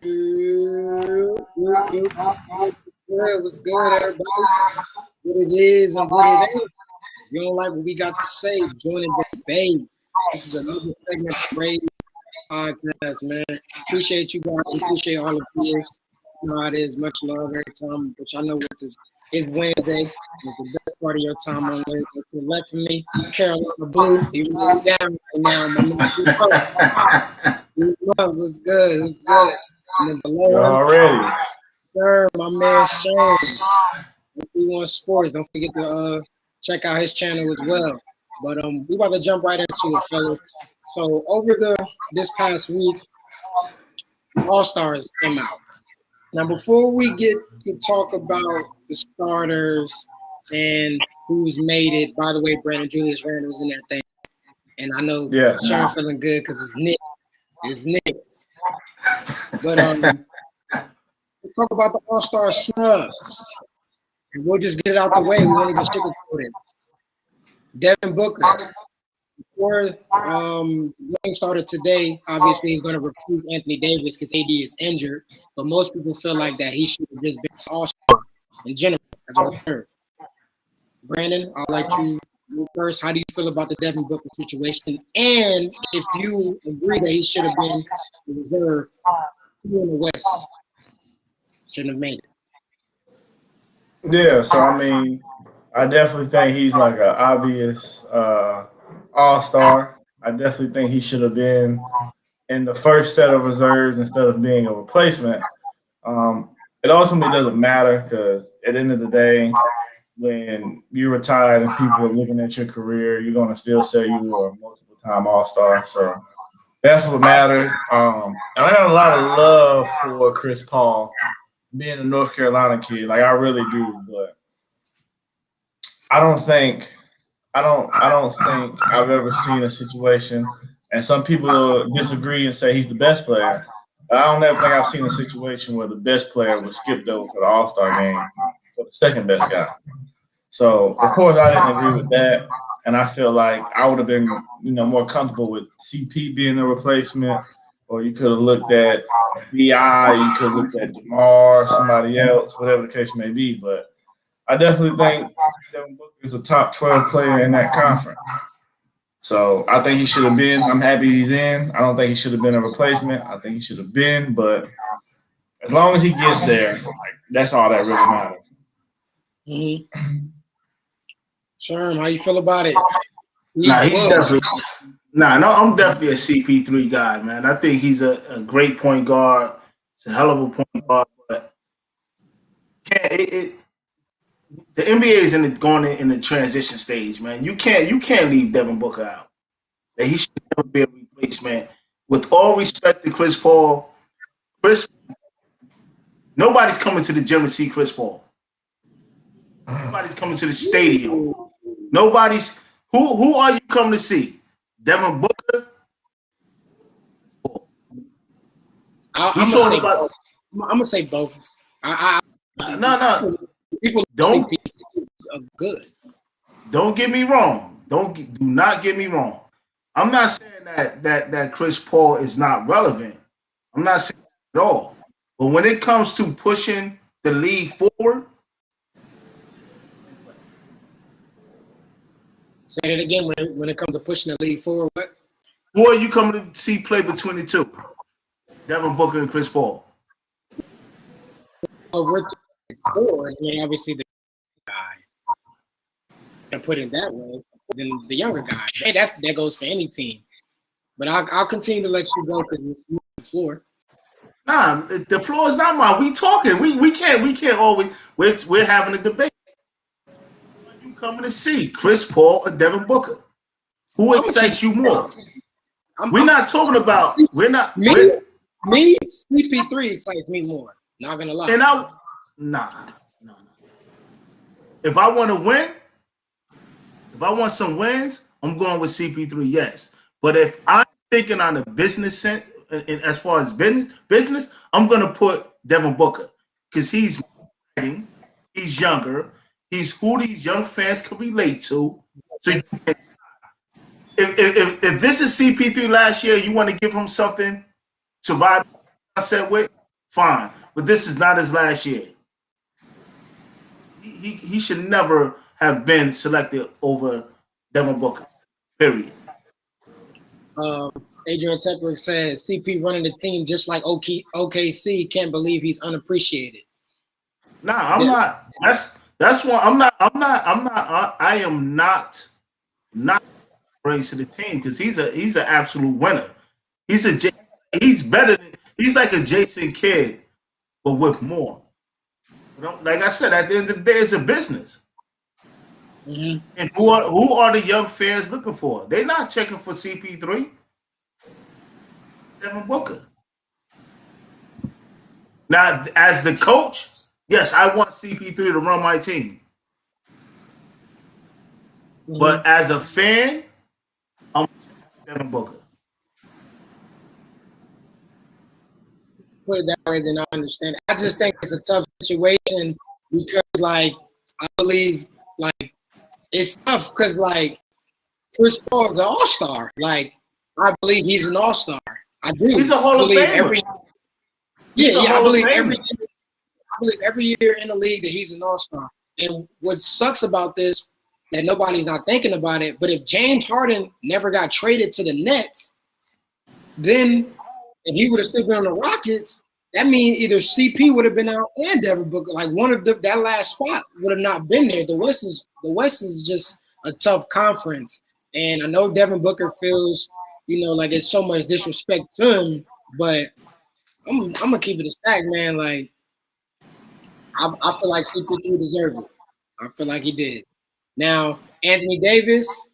What's good, everybody? What it is and what it ain't. If you don't like what we got to say, join the debate. This is another segment of Ray podcast, man. Appreciate you guys. Appreciate all the viewers. You know how it is. Much love every time. But y'all know what it's Wednesday. It's the best part of your time on Wednesday. To the left of me, Carolina Blue. You know down right now. What's good? What's good? And then below Already. Sir, my man Sherm. We want sports. Don't forget to check out his channel as well. But we about to jump right into it, fellas. So over this past week, All Stars came out. Now before we get to talk about the starters and who's made it, by the way, Brandon Julius Randle's in that thing. And I know Sherm feeling good because it's Knicks. It's Knicks. But let's talk about the All-Star snubs. And we'll just get it out the way. We won't even sugarcoat it. Devin Booker. Before the game started today, obviously he's going to replace Anthony Davis because AD is injured. But most people feel like that he should have just been an All-Star in general as a third. Brandon, I'll let you go first. How do you feel about the Devin Booker situation? And if you agree that he should have been the reserve, who in the West shouldn't have made it? Yeah, so I mean, I definitely think he's like an obvious all-star. I definitely think he should have been in the first set of reserves instead of being a replacement. It ultimately doesn't matter because at the end of the day, when you're retired and people are looking at your career, you're going to still say you were a multiple-time all-star. So that's what matters. And I got a lot of love for Chris Paul, being a North Carolina kid. Like I really do, but I don't think I've ever seen a situation, and some people disagree and say he's the best player. But I don't ever think I've seen a situation where the best player was skipped over for the All-Star game for the second best guy. So of course I didn't agree with that, and I feel like I would have been more comfortable with CP being a replacement, or you could have looked at BI, you could have looked at DeMar, somebody else, whatever the case may be. But I definitely think Devin Booker is a top 12 player in that conference. So I think he should have been. I'm happy he's in. I don't think he should have been a replacement. I think he should have been. But as long as he gets there, that's all that really matters. Mm-hmm. Sherm, how you feel about it? I'm definitely a CP3 guy, man. I think he's a great point guard. It's a hell of a point guard, but the NBA is going in the transition stage, man. You can't leave Devin Booker out. That he should never be a replacement. With all respect to Chris Paul, nobody's coming to the gym to see Chris Paul. Nobody's coming to the stadium. Nobody's who are you coming to see? Devin Booker? I'm gonna say both. No. People don't are good. Don't get me wrong. Do not get me wrong. I'm not saying that Chris Paul is not relevant. I'm not saying that at all. But when it comes to pushing the league forward, say it again. When it comes to pushing the league forward, what? Who are you coming to see play between the two? Devin Booker and Chris Paul. We're forward. I mean, obviously the guy. And put it that way, then the younger guy. Hey, that goes for any team. But I'll continue to let you go because it's the floor. Nah, the floor is not mine. We talking. We can't always. We're having a debate. Who are you coming to see, Chris Paul or Devin Booker? Who excites you more? We're not talking about. We're not. Me, CP3 excites me more. Not gonna lie. And nah. If I want to win, if I want some wins, I'm going with CP3. Yes, but if I'm thinking on the business sense, as far as business, I'm gonna put Devin Booker because he's younger. He's who these young fans can relate to. So if this is CP3 last year, you want to give him something to ride with, fine. But this is not his last year. He should never have been selected over Devin Booker. Period. Adrian Tepper said CP running the team just like OKC. Can't believe he's unappreciated. Nah, I'm not. That's why I am not raised to the team because he's an absolute winner. He's better than he's like a Jason Kidd, but with more. Like I said, at the end of the day, it's a business. Mm-hmm. And who are the young fans looking for? They're not checking for CP3. Devin Booker. Now, as the coach, yes, I want CP3 to run my team. Mm-hmm. But as a fan, I'm Devin Booker. Put it that way, then I understand. I just think it's a tough situation because, like, I believe, like, it's tough because, like, Chris Paul is an all-star. Like, I believe he's an all-star. I do. He's a Hall of Famer. I believe every year in the league that he's an all-star. And what sucks about this, that nobody's not thinking about it, but if James Harden never got traded to the Nets, then if he would have still been on the Rockets, that means either CP would have been out and Devin Booker. Like one of that last spot would have not been there. The West is just a tough conference. And I know Devin Booker feels, like it's so much disrespect to him, but I'm gonna keep it a stack, man. Like I feel like CP3 deserved it. I feel like he did. Now, Anthony Davis,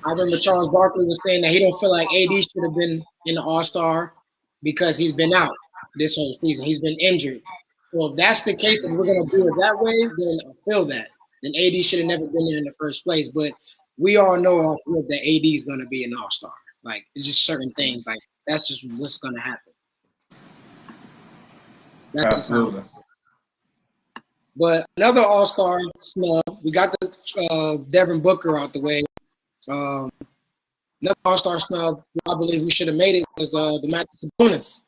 I remember Charles Barkley was saying that he don't feel like AD should have been in the All-Star because he's been out this whole season. He's been injured. So if that's the case, and we're going to do it that way, then I feel that. Then AD should have never been there in the first place. But we all know off field that AD is going to be an All-Star. Like, it's just certain things. Like, that's just what's going to happen. That's Absolutely. But another All-Star snub, we got the Devin Booker out the way. Another All-Star snub, I believe we should have made it, was Domantas Sabonis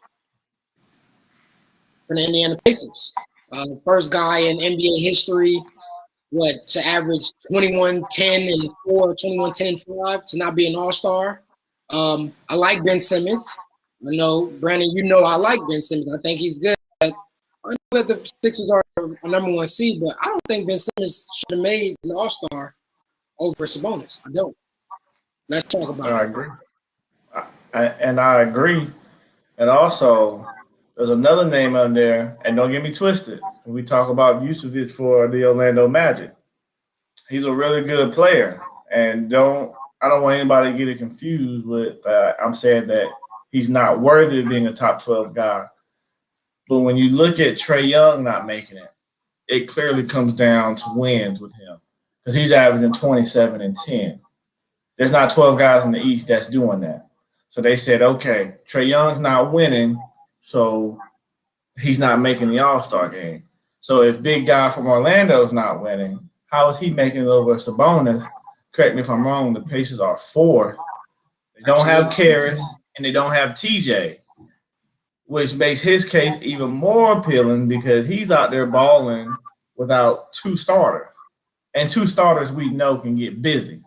from the Indiana Pacers. The first guy in NBA history, to average 21, 10, and 4, 21, 10, and 5, to not be an All-Star. I like Ben Simmons. I know, Brandon, I like Ben Simmons. I think he's good. I know that the Sixers are a number one seed, but I don't think Ben Simmons should have made an All-Star over Sabonis. I don't. Let's talk about it. I agree. I agree. And also, there's another name on there, and don't get me twisted. When we talk about Vucevic for the Orlando Magic, he's a really good player. And I don't want anybody to get it confused with I'm saying that he's not worthy of being a top 12 guy. But when you look at Trae Young not making it, it clearly comes down to wins with him because he's averaging 27 and 10. There's not 12 guys in the East that's doing that. So they said, okay, Trae Young's not winning, so he's not making the All-Star game. So if big guy from Orlando's not winning, how is he making it over Sabonis? Correct me if I'm wrong, the Pacers are fourth. They don't have Karras, and they don't have TJ, which makes his case even more appealing because he's out there balling without two starters. And two starters we know can get busy.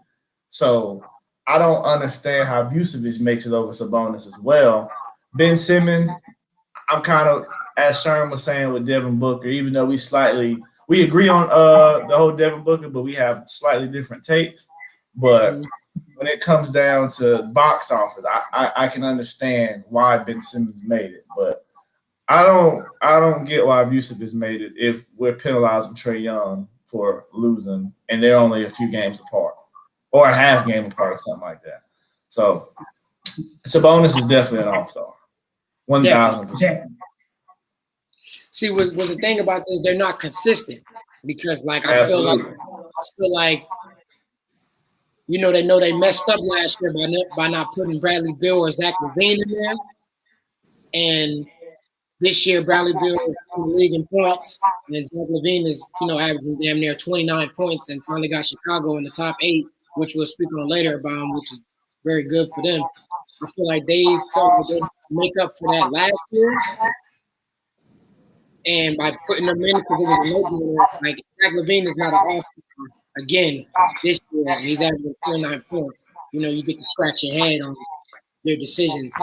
So I don't understand how Vucevic makes it over Sabonis as well. Ben Simmons, I'm kind of, as Sherm was saying with Devin Booker, even though we agree on the whole Devin Booker, but we have slightly different takes. But when it comes down to box office, I can understand why Ben Simmons made it. But I don't get why Vucevic made it if we're penalizing Trae Young for losing and they're only a few games apart. Or a half game apart or something like that. So Sabonis is definitely an All-Star. 1,000%. See, was the thing about this, they're not consistent because I feel like they know they messed up last year by not putting Bradley Beal or Zach LaVine in there. And this year Bradley Beal is in the league in points and Zach LaVine is, averaging damn near 29 points and finally got Chicago in the top 8. Which we'll speak on later about, which is very good for them. I feel like they felt that they make up for that last year, And by putting them in, because it was a no-brainer, like Zach LaVine is not an all-star again this year, and he's averaging 29 points. You get to scratch your head on their decisions.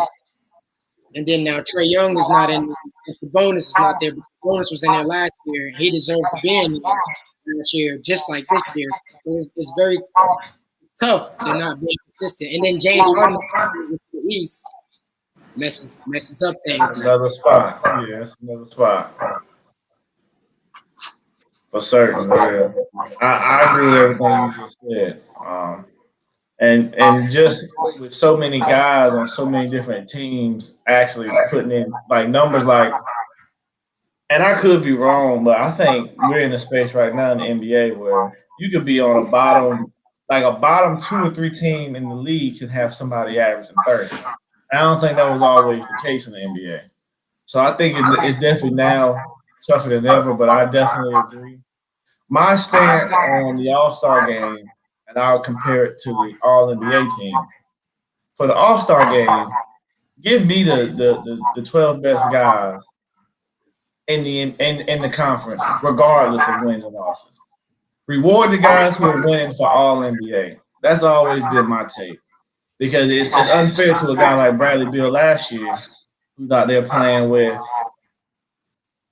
And then now Trae Young is not in. The bonus is not there. But the bonus was in there last year. He deserves to be in there last year, just like this year. So it's very tough. They're not being consistent. And then James Harden with the East messes up things. That's another spot. Yeah, that's another spot. For certain. Yeah. I agree with everything you just said. And just with so many guys on so many different teams actually putting in like numbers like, and I could be wrong, but I think we're in a space right now in the NBA where you could be on a bottom 2 or 3 team in the league could have somebody averaging 30. I don't think that was always the case in the NBA. So I think it's definitely now tougher than ever, but I definitely agree. My stance on the All-Star game, and I'll compare it to the All-NBA team. For the All-Star game, give me the 12 best guys in the conference, regardless of wins and losses. Reward the guys who are winning for All-NBA. That's always been my take. Because it's unfair to a guy like Bradley Beal last year, who's out there playing with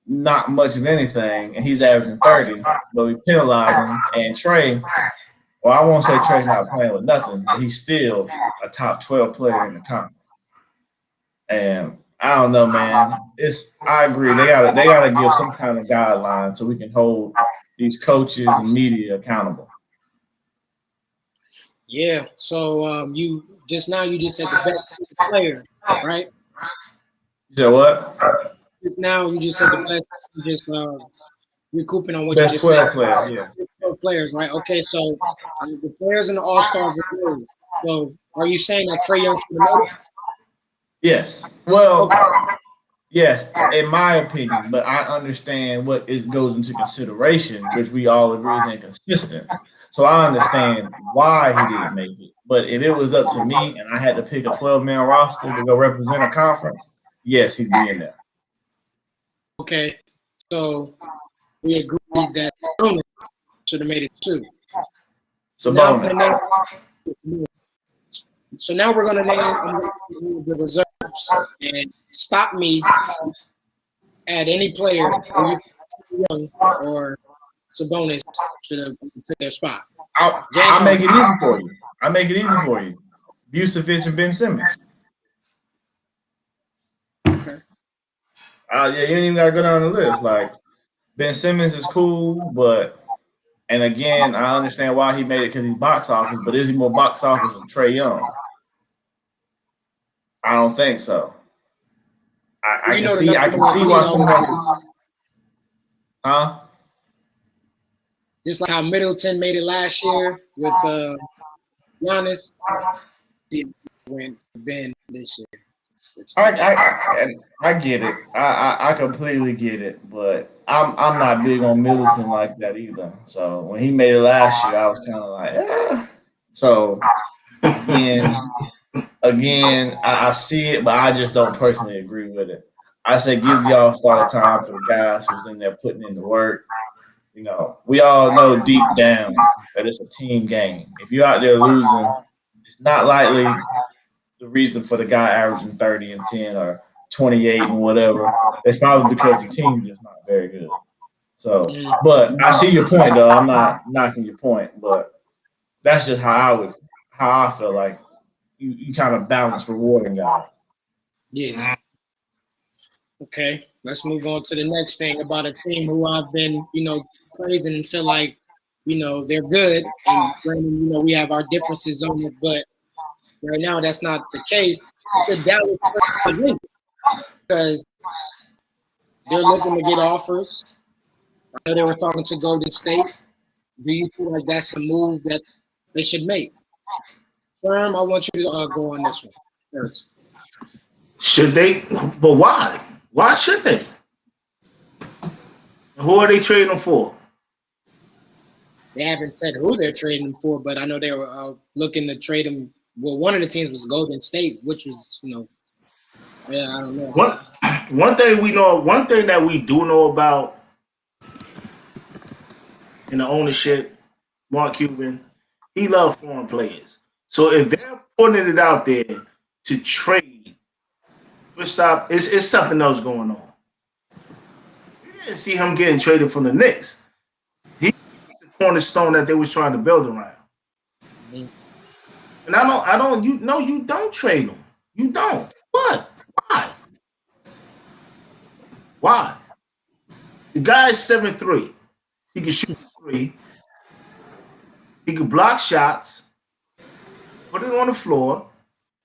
not much of anything, and he's averaging 30, but we penalize him. And Trae, well, I won't say Trae's not playing with nothing, but he's still a top 12 player in the conference. And I don't know, man. I agree. They gotta give some kind of guideline so we can hold these coaches and media accountable. Yeah. So you just said the best player, right? You said what? Just now you just said the best. Just recouping on what best you just 12 said. players, yeah. 12 players, right? Okay. So the players in the All-Star game. So are you saying that Trae Young should have made it? Yes. Well, yes, in my opinion, but I understand what goes into consideration, which we all agree is inconsistent. So I understand why he didn't make it. But if it was up to me and I had to pick a 12-man roster to go represent a conference, yes, he'd be in there. Okay. So we agree that Sabonis should have made it too. Sabonis. So now we're going to name the reserves and stop me at any player who Young or Sabonis should have took their spot. I'll make it easy for you. Vucevic and Ben Simmons. Okay. Yeah, you ain't even got to go down the list. Like, Ben Simmons is cool, and again, I understand why he made it because he's box office, but is he more box office than Trae Young? I don't think so. I can see why someone. Huh? Just like how Middleton made it last year with Giannis, went Ben this year. I get it. I completely get it, but I'm not big on Middleton like that either. So when he made it last year, I was kind of like, eh. So again, I see it, but I just don't personally agree with it. I say give the All-Star time for the guys who's in there putting in the work. We all know deep down that it's a team game. If you're out there losing, it's not likely the reason for the guy averaging 30 and 10 or 28 and whatever. It's probably because the team is not very good. So, but I see your point, though. I'm not knocking your point, but that's just how I feel like you kind of balance rewarding guys. Yeah. Okay, let's move on to the next thing about a team who I've been, praising and feel like, they're good. And granted, we have our differences on it, but right now that's not the case. The Dallas because they're looking to get offers. I know they were talking to Golden State. Do you feel like that's a move that they should make? Sherm, I want you to go on this one first. Should they? But why? Why should they? Who are they trading them for? They haven't said who they're trading them for, but I know they were looking to trade them. Well, one of the teams was Golden State, which was, Yeah, I don't know. One thing that we do know about in the ownership, Mark Cuban, he loves foreign players. So if they're putting it out there to trade, first stop, it's something else going on. We didn't see him getting traded from the Knicks. He's the cornerstone that they was trying to build around. Mhm. And you don't trade him. You don't. What? Why? Why? The guy's 7'3". He can shoot three. He can block shots. Put it on the floor.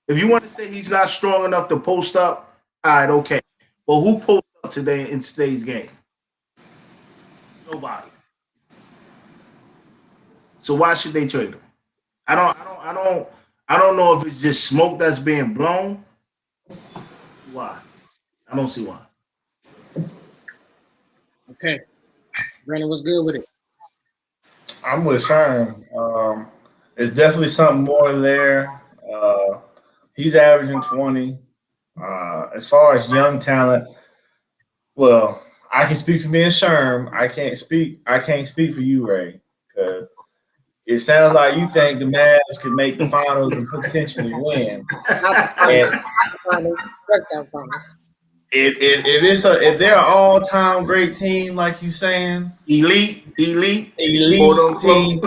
If you want to say he's not strong enough to post up, all right, okay. But who posts up today in today's game? Nobody. So why should they trade him? I don't know if it's just smoke that's being blown. Why? I don't see why. Okay. Brandon, what's good with it? I'm with Sherm. It's definitely something more there. He's averaging 20. As far as young talent, well, I can speak for me and Sherm. I can't speak for you, Ray, because it sounds like you think the Mavs could make the finals and potentially win. And if they're an all-time great team, like you saying, elite team,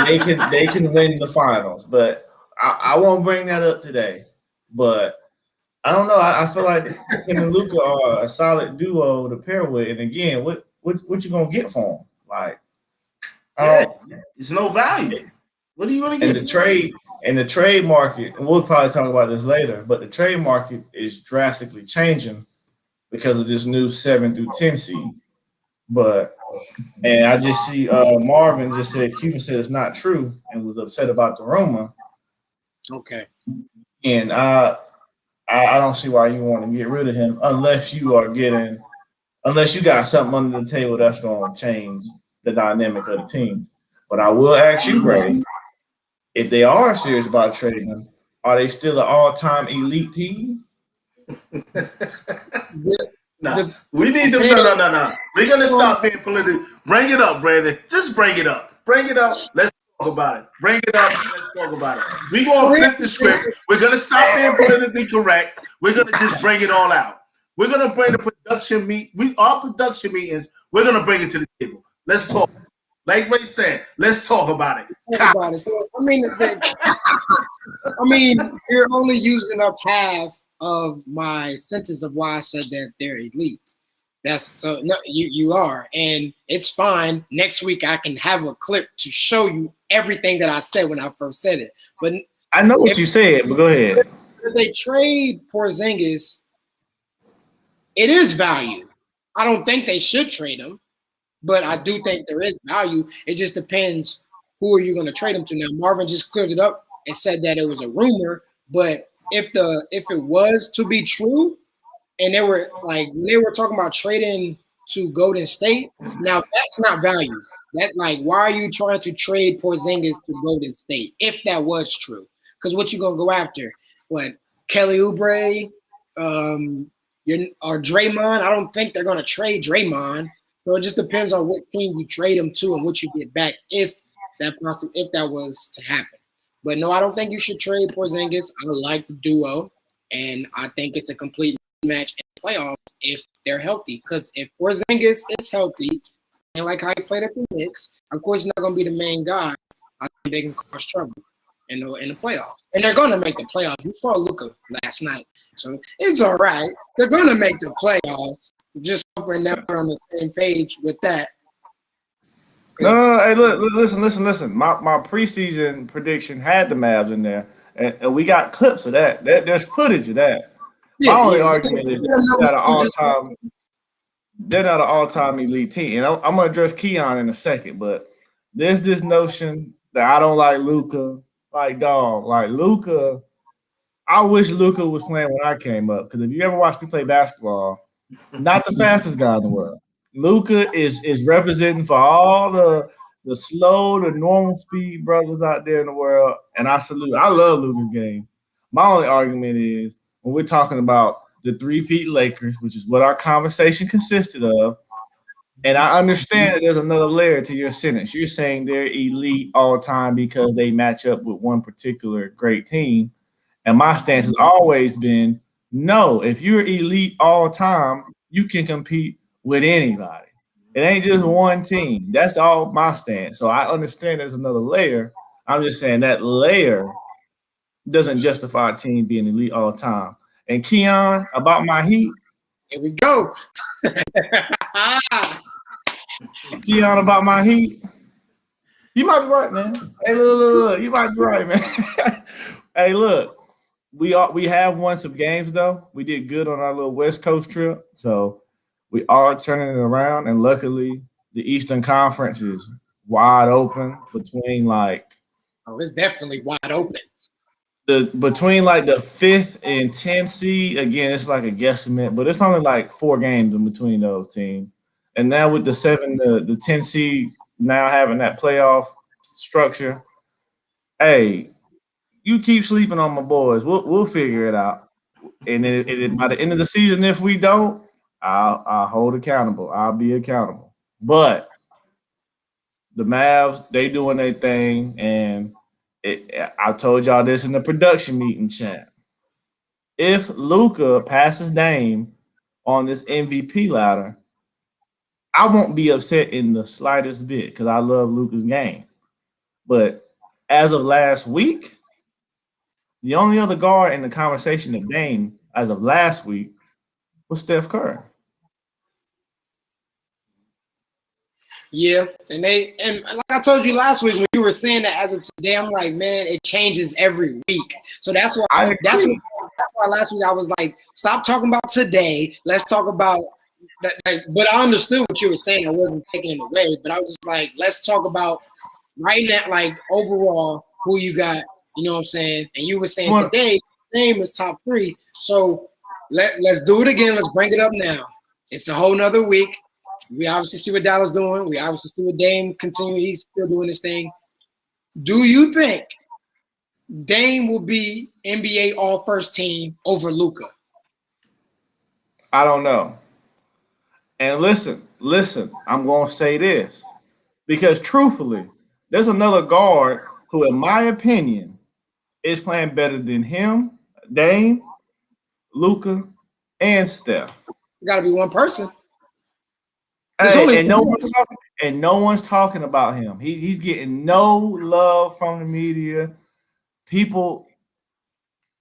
they can win the finals. But I won't bring that up today. But I don't know. I feel like him and Luka are a solid duo to pair with. And again, what you gonna get for him? Like, it's no value. What are you gonna and get? the trade market, and we'll probably talk about this later, but the trade market is drastically changing because of this new 7 through 10 seed. And I just see Marvin just said Cuban said it's not true and was upset about the rumor. Okay. And I don't see why you want to get rid of him unless you got something under the table that's going to change the dynamic of the team. But I will ask you, Ray, if they are serious about trading him, are they still an all-time elite team? We need to no. We're gonna stop being political. Bring it up, Brandon. Just bring it up. Bring it up. Let's talk about it. Bring it up. Let's talk about it. We're gonna flip the script. We're gonna stop being politically correct. We're gonna just bring it all out. We're gonna bring the production our production meetings. We're gonna bring it to the table. Let's talk. Like Ray said, let's talk about it. Talk about it. So, I mean, you're only using up half of my sentence of why I said that they're elite. That's so no, you are, and it's fine. Next week I can have a clip to show you everything that I said when I first said it. But I know what you said, but go ahead. If they trade Porzingis, it is value. I don't think they should trade him, but I do think there is value. It just depends who are you going to trade him to. Now Marvin just cleared it up and said that it was a rumor, but if it was to be true, and they were talking about trading to Golden State, now that's not value. That why are you trying to trade Porzingis to Golden State if that was true? Because what you gonna go after? What, Kelly Oubre, or Draymond? I don't think they're gonna trade Draymond. So it just depends on what team you trade him to and what you get back if that was to happen. But no, I don't think you should trade Porzingis. I like the duo, and I think it's a complete match in the playoffs if they're healthy. Because if Porzingis is healthy, and like how he played at the Knicks, of course he's not going to be the main guy. I think they can cause trouble in the playoffs, and they're going to make the playoffs. You saw Luka last night, so it's all right. They're going to make the playoffs. Just hoping that we're on the same page with that. No, hey, look, listen. My preseason prediction had the Mavs in there, and we got clips of that. There's footage of that. My only argument is they're not an all-time elite team. And I'm going to address Keon in a second, but there's this notion that I don't like Luka. Like Luka, I wish Luka was playing when I came up, because if you ever watched me play basketball, not the fastest guy in the world. Luka is representing for all the slow to normal speed brothers out there in the world, and I salute. I love Luka's game. My only argument is when we're talking about the three-peat Lakers, which is what our conversation consisted of. And I understand that there's another layer to your sentence. You're saying they're elite all time because they match up with one particular great team. And my stance has always been, no, if you're elite all time, you can compete with anybody. It ain't just one team. That's all my stance. So I understand there's another layer. I'm just saying that layer doesn't justify a team being elite all the time. And Keon, about my Heat. Here we go. Keon, about my Heat. You might be right, man. Hey, look. You might be right, man. Hey, look. We have won some games, though. We did good on our little West Coast trip. So we are turning it around. And luckily, the Eastern Conference is wide open between it's definitely wide open. Between the 5th and 10th seed. Again, it's like a guesstimate, but it's only like 4 games in between those teams. And now with the 10 seed now having that playoff structure, hey, you keep sleeping on my boys. We'll figure it out. And then by the end of the season, if we don't, I'll hold accountable. I'll be accountable. But the Mavs, they doing their thing, and I told y'all this in the production meeting chat. If Luka passes Dame on this MVP ladder, I won't be upset in the slightest bit because I love Luka's game. But as of last week, the only other guard in the conversation of Dame as of last week was Steph Curry. Yeah, and like I told you last week when you were saying that as of today, I'm like, man, it changes every week. So that's why that's why last week I was like, stop talking about today. Let's talk about that. But I understood what you were saying. I wasn't taking it away, but I was just like, let's talk about right now, overall, who you got. You know what I'm saying? And you were saying today, Dame is top 3. So let's do it again. Let's bring it up now. It's a whole nother week. We obviously see what Dallas doing. We obviously see what Dame continue. He's still doing his thing. Do you think Dame will be NBA All-First Team over Luka? I don't know. And listen, I'm going to say this. Because truthfully, there's another guard who, in my opinion, is playing better than him, Dame, Luka, and Steph. Got to be one person. Hey, and no one's talking about him. He's getting no love from the media. People,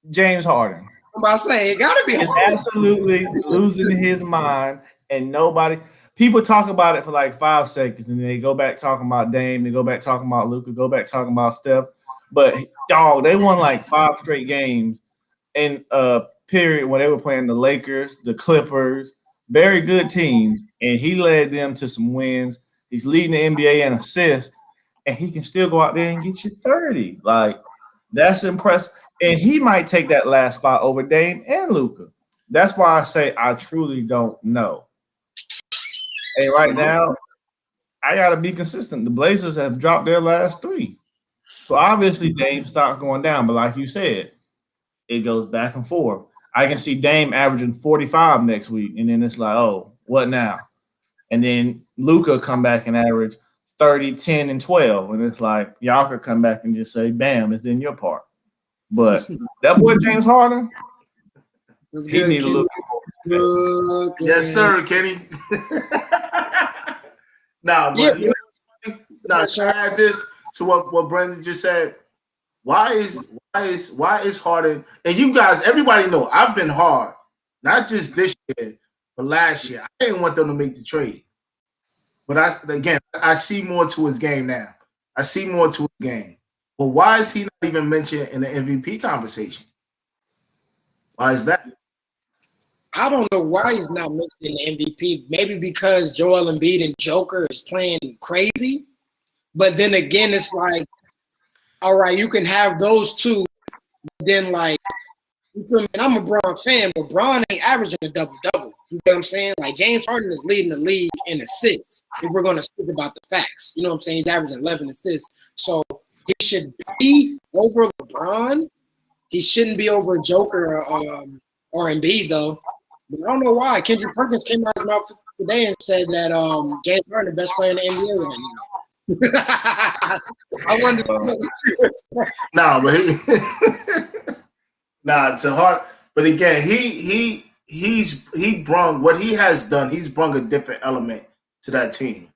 James Harden. I'm about to say, it got to be Harden. Absolutely losing his mind, and nobody. People talk about it for like 5 seconds, and then they go back talking about Dame. They go back talking about Luka. Go back talking about Steph. But dog, they won like 5 straight games in a period when they were playing the Lakers, the Clippers. Very good teams, and he led them to some wins. He's leading the NBA in assists, and he can still go out there and get you 30. Like, that's impressive. And he might take that last spot over Dame and Luka. That's why I say I truly don't know. Hey, right now, I got to be consistent. The Blazers have dropped their last 3. So, obviously, Dame starts going down. But like you said, it goes back and forth. I can see Dame averaging 45 next week, and then it's like, oh, what now? And then Luka come back and average 30, 10, and 12, and it's like y'all could come back and just say, bam, it's in your part. But that boy James Harden, he need a little more. Yes, sir, Kenny. Now, should I add this to what Brandon just said? Why is Harden, and you guys, everybody know I've been hard, not just this year, but last year. I didn't want them to make the trade. But I see more to his game now. But why is he not even mentioned in the MVP conversation? Why is that? I don't know why he's not mentioned in the MVP. Maybe because Joel Embiid and Joker is playing crazy. But then again, it's like, all right, you can have those two, but then I'm a Bron fan, but Bron ain't averaging a double-double. You know what I'm saying? Like, James Harden is leading the league in assists, if we're going to speak about the facts. You know what I'm saying? He's averaging 11 assists. So he should be over LeBron. He shouldn't be over Joker or Embiid, though. I don't know why. Kendrick Perkins came out his mouth today and said that James Harden the best player in the NBA right now. I wonder. No, but to Hart. But again, he brung what he has done. He's brung a different element to that team,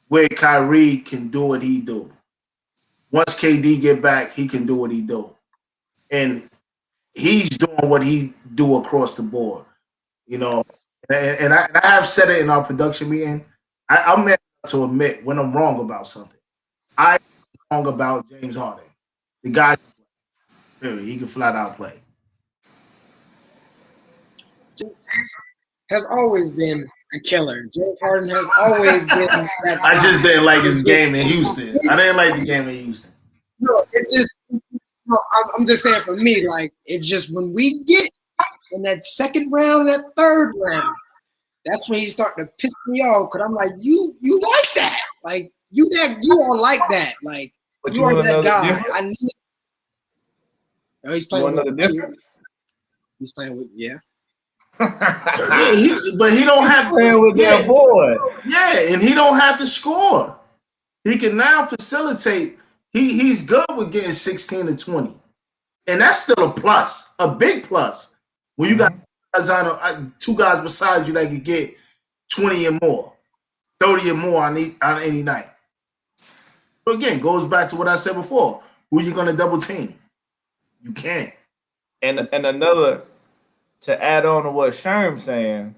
where Kyrie can do what he do. Once KD get back, he can do what he do, and he's doing what he do across the board. You know, and I have said it in our production meeting. I'm meant to admit when I'm wrong about something. I'm wrong about James Harden. The guy, he can flat out play. Has always been a killer. James Harden has always been that I just didn't like his game in Houston. I didn't like the game in Houston. No, it's just no, I'm just saying for me, like it's just when we get in that second round, that third round, that's when you start to piss me off because I'm like, you like that. Like you are like that. Like But you are that guy. Different? I need. Oh, he's playing with different. He's playing with yeah, but he don't have playing with that boy. Yeah, and he don't have to score. He can now facilitate. He's good with getting 16 to 20, and that's still a plus, a big plus. When you got two guys beside you that can get 20 and more, 30 and more on any night. So again, goes back to what I said before. Who you gonna double team? You can't. And another to add on to what Sherm's saying,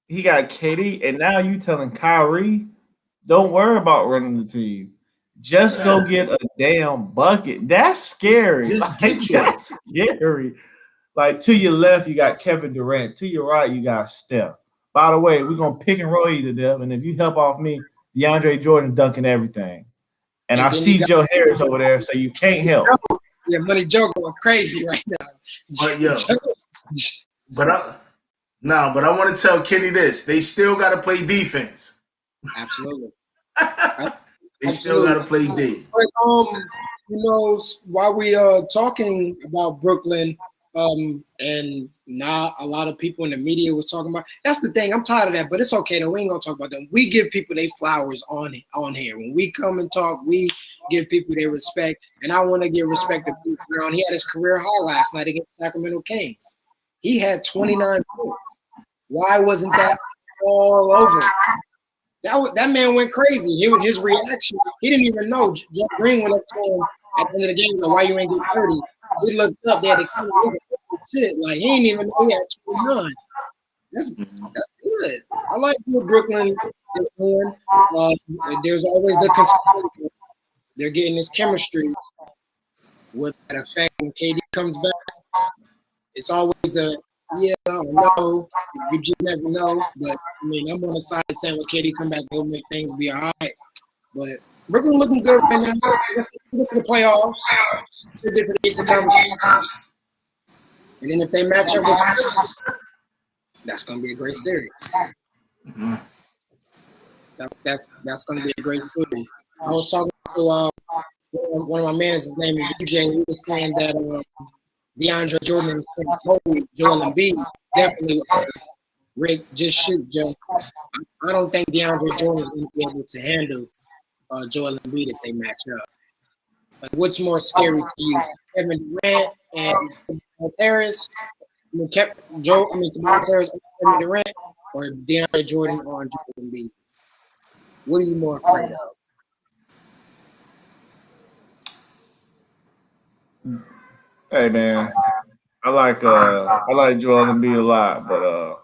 he got KD, and now you telling Kyrie, don't worry about running the team. Just go get a damn bucket. That's scary. That's scary. Like to your left, you got Kevin Durant. To your right, you got Steph. By the way, we're gonna pick and roll you to death. And if you help off me, DeAndre Jordan dunking everything. And I see Joe Harris over there, so you can't help. Yeah, Money Joe going crazy right now. But I want to tell Kenny this: they still got to play defense. Absolutely. They still got to play D. But, while we are talking about Brooklyn, and not a lot of people in the media was talking about. That's the thing. I'm tired of that, but it's okay though. We ain't gonna talk about them. We give people their flowers on here. When we come and talk, we give people their respect, and I want to give respect to Bruce Brown. He had his career high last night against the Sacramento Kings. He had 29 points. Why wasn't that all over? That man went crazy. His reaction, he didn't even know. Jeff Green went up to him at the end of the game, like, why you ain't get 30? He looked up, they had to shit. Like, he ain't even know he had 29. That's good. I like what Brooklyn is doing. There's always the concern. They're getting this chemistry with that effect when KD comes back. It's always a yeah or no. You just never know. But I mean, I'm on the side saying when KD come back, he'll make things be all right. But Brooklyn looking good right now. Let's get to the playoffs. Let's get to the Eastern Conference. And then if they match up with us, that's gonna be a great series. Mm-hmm. That's gonna be a great series. I was talking to one of my mans, his name is DJ, and he was saying that DeAndre Jordan and Joel Embiid definitely Rick, just shoot, Joe. I don't think DeAndre Jordan is going to be able to handle Joel Embiid if they match up. Like, what's more scary to you, Kevin Durant and Tobias Harris? Tobias Harris and Kevin Durant, or DeAndre Jordan on Joel Embiid? What are you more afraid of? Hey man, I like Joel Embiid a lot, but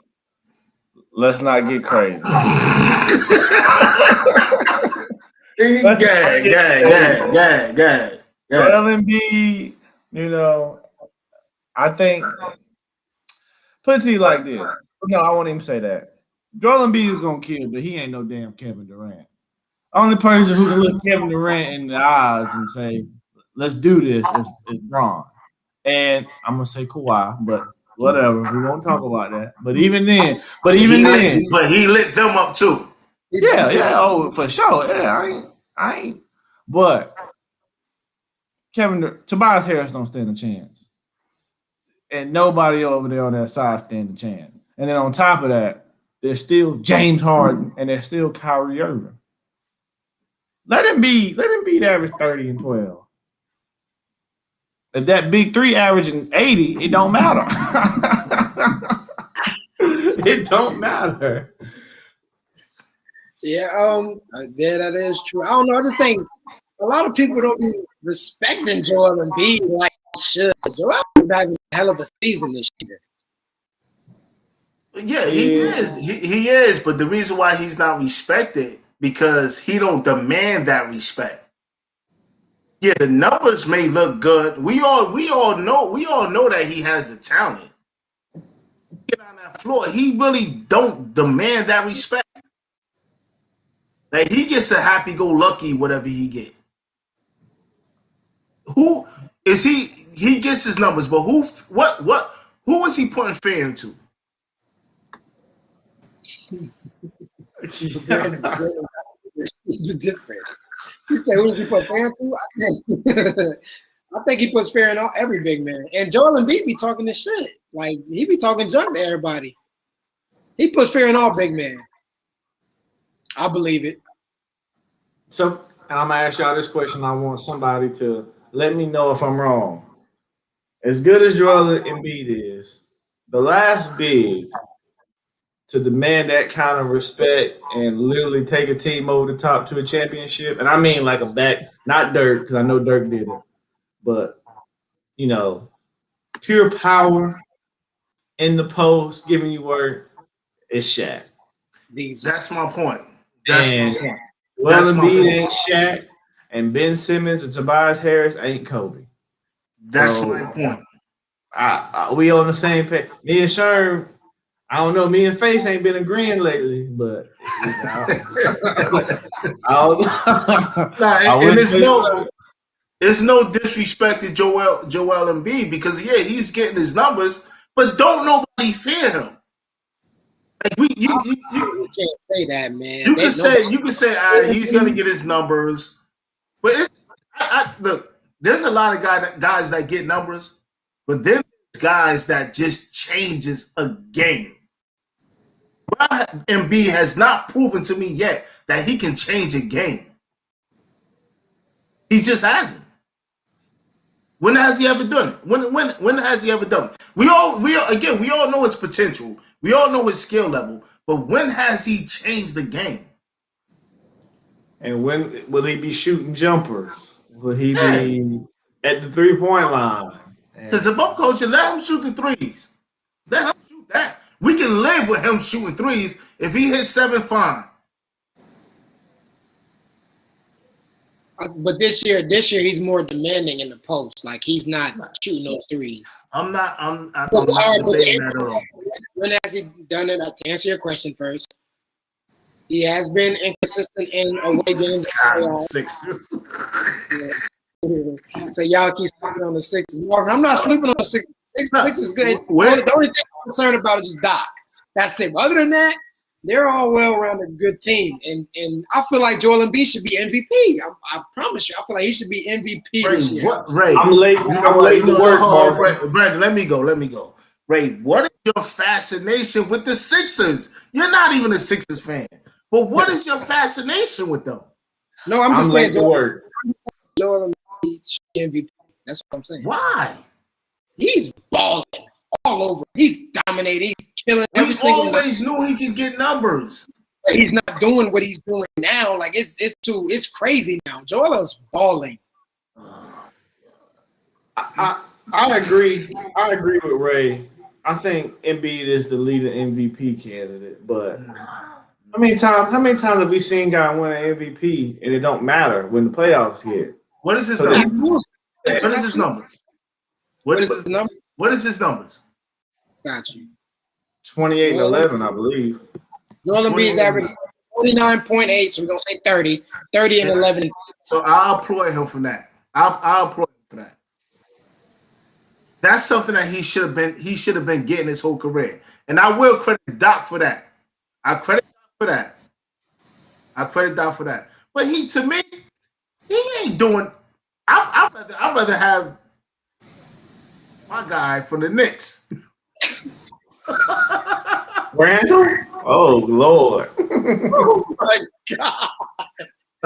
let's not get crazy. Go ahead. Joel Embiid, I think, put it to you like this. No, I won't even say that. Joel Embiid is gonna kill, but he ain't no damn Kevin Durant. Only person who can look Kevin Durant in the eyes and say, "Let's do this," is Bron. And I'm gonna say Kawhi, but whatever. We won't talk about that. But even then, he lit them up too. Yeah. Oh, for sure. Yeah, I ain't. But Tobias Harris don't stand a chance. and nobody over there on that side stand a chance. And then on top of that, there's still James Harden and there's still Kyrie Irving. Let him be average 30 and 12. If that big three averaging 80, it don't matter. It don't matter. Yeah, that is true. I don't know. I just think a lot of people don't be respecting Joel Embiid like they should. Joel is having a hell of a season this year. Yeah, he is. He is. But the reason why he's not respected because he don't demand that respect. Yeah, the numbers may look good. We all know that he has the talent. Get on that floor, he really don't demand that respect. Like he gets a happy-go-lucky whatever he get. Who is he? He gets his numbers, but who is he putting fear into? He's the difference. He said, "Who does he put fear into?" I think he puts fear in every big man. And Joel Embiid be talking this shit. Like he be talking junk to everybody. He puts fear in all big men. I believe it. So, and I'm gonna ask y'all this question. I want somebody to let me know if I'm wrong. As good as Joel Embiid is, the last big to demand that kind of respect and literally take a team over the top to a championship, and I mean like a back, not Dirk, because I know Dirk did it, but you know, pure power in the post, giving you work, is Shaq. That's my point. Well, Embiid ain't Shaq, and Ben Simmons and Tobias Harris ain't Kobe. That's my point. We on the same page. Me and Sherm, I don't know. Me and Faise ain't been agreeing lately, but there's no disrespect to Joel Embiid because he's getting his numbers, but don't nobody fear him. Like you can't say that, man. You can say he's gonna get his numbers, but look. There's a lot of guys that get numbers, but then there's guys that just changes a game. Well, Embiid has not proven to me yet that he can change a game. He just hasn't. When has he ever done it? When has he ever done it? We all know his potential. We all know his skill level. But when has he changed the game? And when will he be shooting jumpers? Will he be at the 3-point line? Because if I'm coaching, let him shoot the threes. Let him shoot that. We can live with him shooting threes. If he hits 7, fine. But this year he's more demanding in the post. Like he's not shooting those threes. I'm not debating that at all. When has he done it? To answer your question first, he has been inconsistent in away games. So y'all keep sleeping on the Sixers. I'm not sleeping on the Sixers. Sixers good. The only thing I'm concerned about is just Doc. That's it. Other than that, they're all well-rounded, good team. And I feel like Joel Embiid should be MVP. I promise you, I feel like he should be MVP this year. I'm late to work, Brandon, let me go. Ray, what is your fascination with the Sixers? You're not even a Sixers fan. But what is your fascination with them? No, I'm just saying Joel Embiid should be MVP. That's what I'm saying. Why? He's balling all over. He's dominating. He's killing every single night. We always knew he could get numbers. But he's not doing what he's doing now. Like it's crazy now. Joel is balling. I agree. I agree with Ray. I think Embiid is the leading MVP candidate, but how many times have we seen guy win an MVP and it don't matter when the playoffs hit? What is his numbers? What is his numbers? What is his number? What is his numbers? Got you. 28 and 11, I believe. Joel Embiid's average 29.8, so we're gonna say 30 and 11. So I'll applaud him for that. I'll applaud him for that. That's something that he should have been getting his whole career. And I will credit Doc for that. I credit Doc for that. But he ain't doing. I'd rather have My guy from the Knicks. Randall? Oh Lord. Oh my God.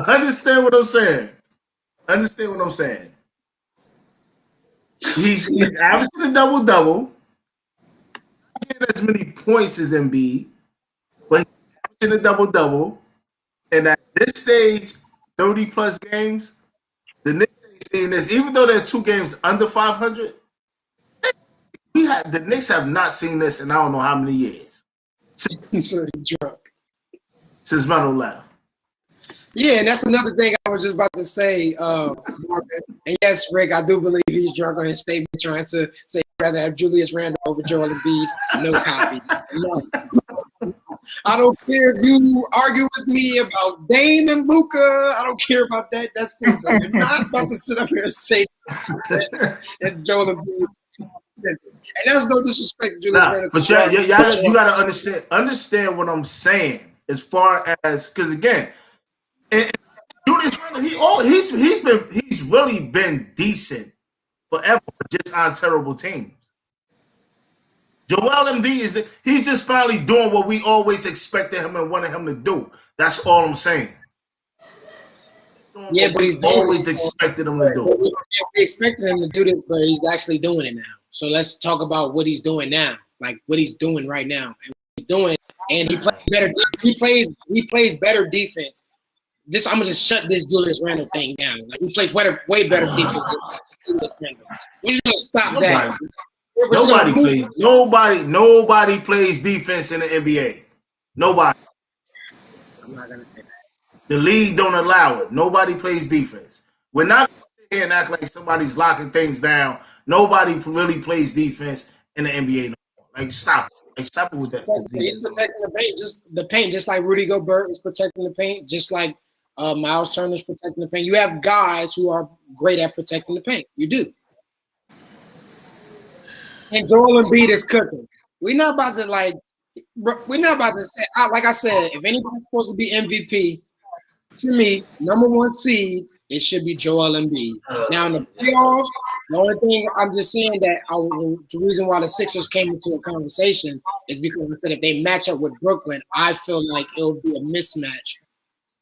Understand what I'm saying? He's averaging a double-double. Not getting as many points as Embiid, but he's averaging a double-double. And at this stage, 30-plus games, the Knicks ain't seeing this. Even though they're 2 games under 500, the Knicks have not seen this in I don't know how many years. So drunk. Since Melo left. Yeah, and that's another thing I was just about to say, Marvin. And yes, Rick, I do believe he's drunk on his statement trying to say he'd rather have Julius Randle over Joel Embiid. No copy. No. I don't care if you argue with me about Dame and Luka. I don't care about that. That's cool. But you're not about to sit up here and say that Joel Embiid. And that's no disrespect to Julius Randle. But you gotta understand what I'm saying as far as because again, Julius Randle he's really been decent forever, just on terrible teams. Joel Embiid he's just finally doing what we always expected him and wanted him to do. That's all I'm saying. Yeah, but he's always expected him to do. We expected him to do this, but he's actually doing it now. So let's talk about what he's doing now, like what he's doing right now. And what he's doing, and he plays better. He plays better defense. I'm gonna just shut this Julius Randle thing down. Like he plays way better defense than Julius Randle. We're just gonna stop that. Nobody plays defense in the NBA. Nobody. I'm not gonna say that. The league don't allow it. Nobody plays defense. We're not gonna sit here and act like somebody's locking things down. Nobody really plays defense in the NBA no more. Like stop it. Like stop it with that. He's protecting the paint, just like Rudy Gobert is protecting the paint, just like Miles Turner's protecting the paint. You have guys who are great at protecting the paint. You do. And Joel Embiid is cooking. We're not about to say, like I said, if anybody's supposed to be MVP, to me, number 1 seed, it should be Joel Embiid. Now in the playoffs, the only thing I'm just saying that the reason why the Sixers came into a conversation is because I said if they match up with Brooklyn, I feel like it'll be a mismatch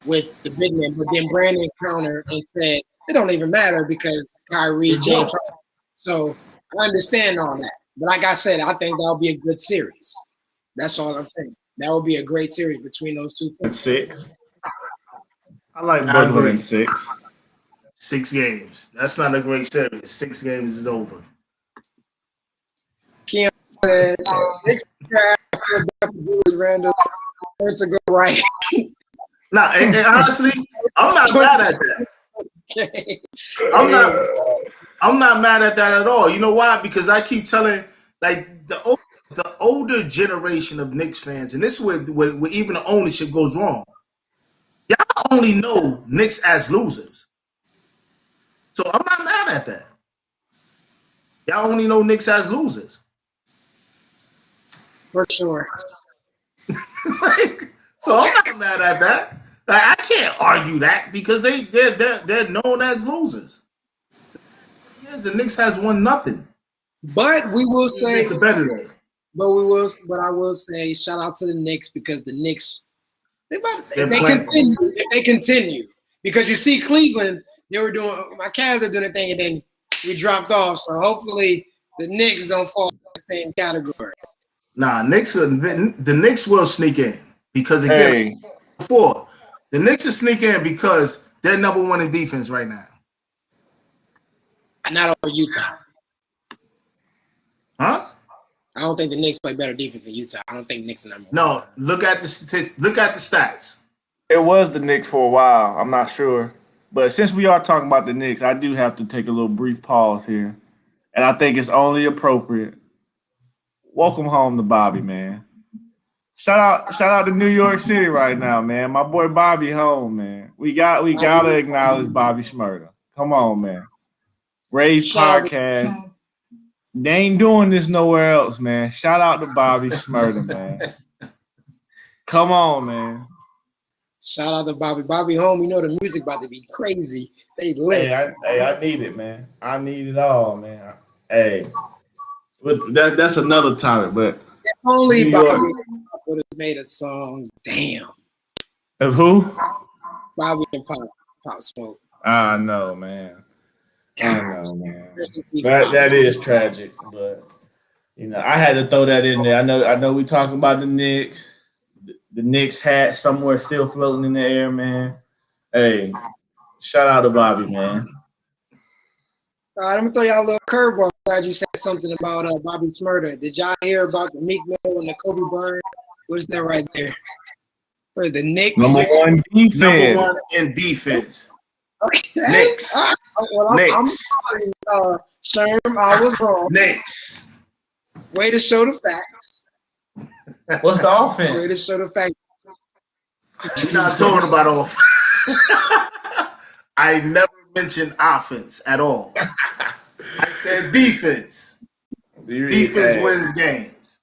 with the big men. But then Brandon countered and said it don't even matter because Kyrie, James. So I understand all that. But like I said, I think that'll be a good series. That's all I'm saying. That will be a great series between those two teams. 6. I like Brooklyn in 6. 6 games. That's not a great series. 6 games is over. Keon said, Randall to go right. Nah, and honestly, I'm not mad at that. Okay. I'm not mad at that at all. You know why? Because I keep telling, like, the older generation of Knicks fans, and this is where even the ownership goes wrong. Y'all only know Knicks as losers. So I'm not mad at that. Y'all only know Knicks as losers. For sure. So I'm not mad at that. Like, I can't argue that because they're known as losers. Yeah, the Knicks has won nothing. But we will say competitive. But I will say shout out to the Knicks because the Knicks they continue. Because you see Cleveland, they were doing my Cavs are doing a thing and then we dropped off. So hopefully the Knicks don't fall in the same category. Nah, the Knicks will sneak in because again before the Knicks will sneak in because they're number 1 in defense right now. Not over Utah. Huh? I don't think the Knicks play better defense than Utah. I don't think Knicks are number 1. No, look at the statistics. Look at the stats. It was the Knicks for a while. I'm not sure. But since we are talking about the Knicks, I do have to take a little brief pause here. And I think it's only appropriate. Welcome home to Bobby, man. Shout out to New York City right now, man. My boy Bobby home, man. We gotta acknowledge Bobby Shmurda. Come on, man. Ray's podcast. They ain't doing this nowhere else, man. Shout out to Bobby Shmurda, man. Come on, man. Shout out to Bobby. Bobby home, you know the music about to be crazy. They lit. Hey, I need it, man. I need it all, man. Hey, But that's another topic. But If only New Bobby York. would have made a song. Damn. Of who? Bobby and Pop Smoke. I know, man. I know, man. Rest in peace, That Pop. is tragic, but I had to throw that in there. I know we talking about the Knicks. The Knicks hat somewhere still floating in the air, man. Hey, shout out to Bobby, man. All right, I'm gonna throw y'all a little curveball. Glad you said something about Bobby's murder. Did y'all hear about the Meek Mill and the Kobe Bryant? What is that right there? For the Knicks. Number one defense. Number one in defense. Okay. Knicks. Well, I'm sorry, Sherm. I was wrong. Knicks. Way to show the facts. What's the Way offense? to show the facts. You're not talking about offense. I never mentioned offense at all. I said defense. Defense wins games.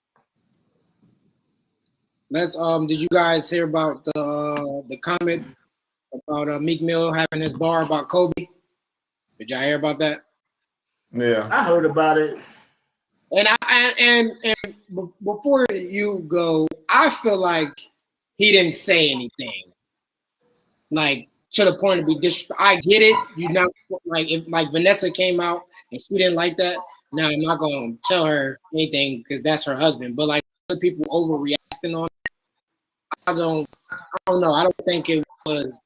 Let's did you guys hear about the comment about Meek Mill having his bar about Kobe? Did y'all hear about that? Yeah. I heard about it. And before you go, I feel like he didn't say anything. Like to the point of be disrespectful. I get it. You know, like if like Vanessa came out and she didn't like that. Now I'm not gonna tell her anything because that's her husband. But like other people overreacting on it, I don't know. I don't think it was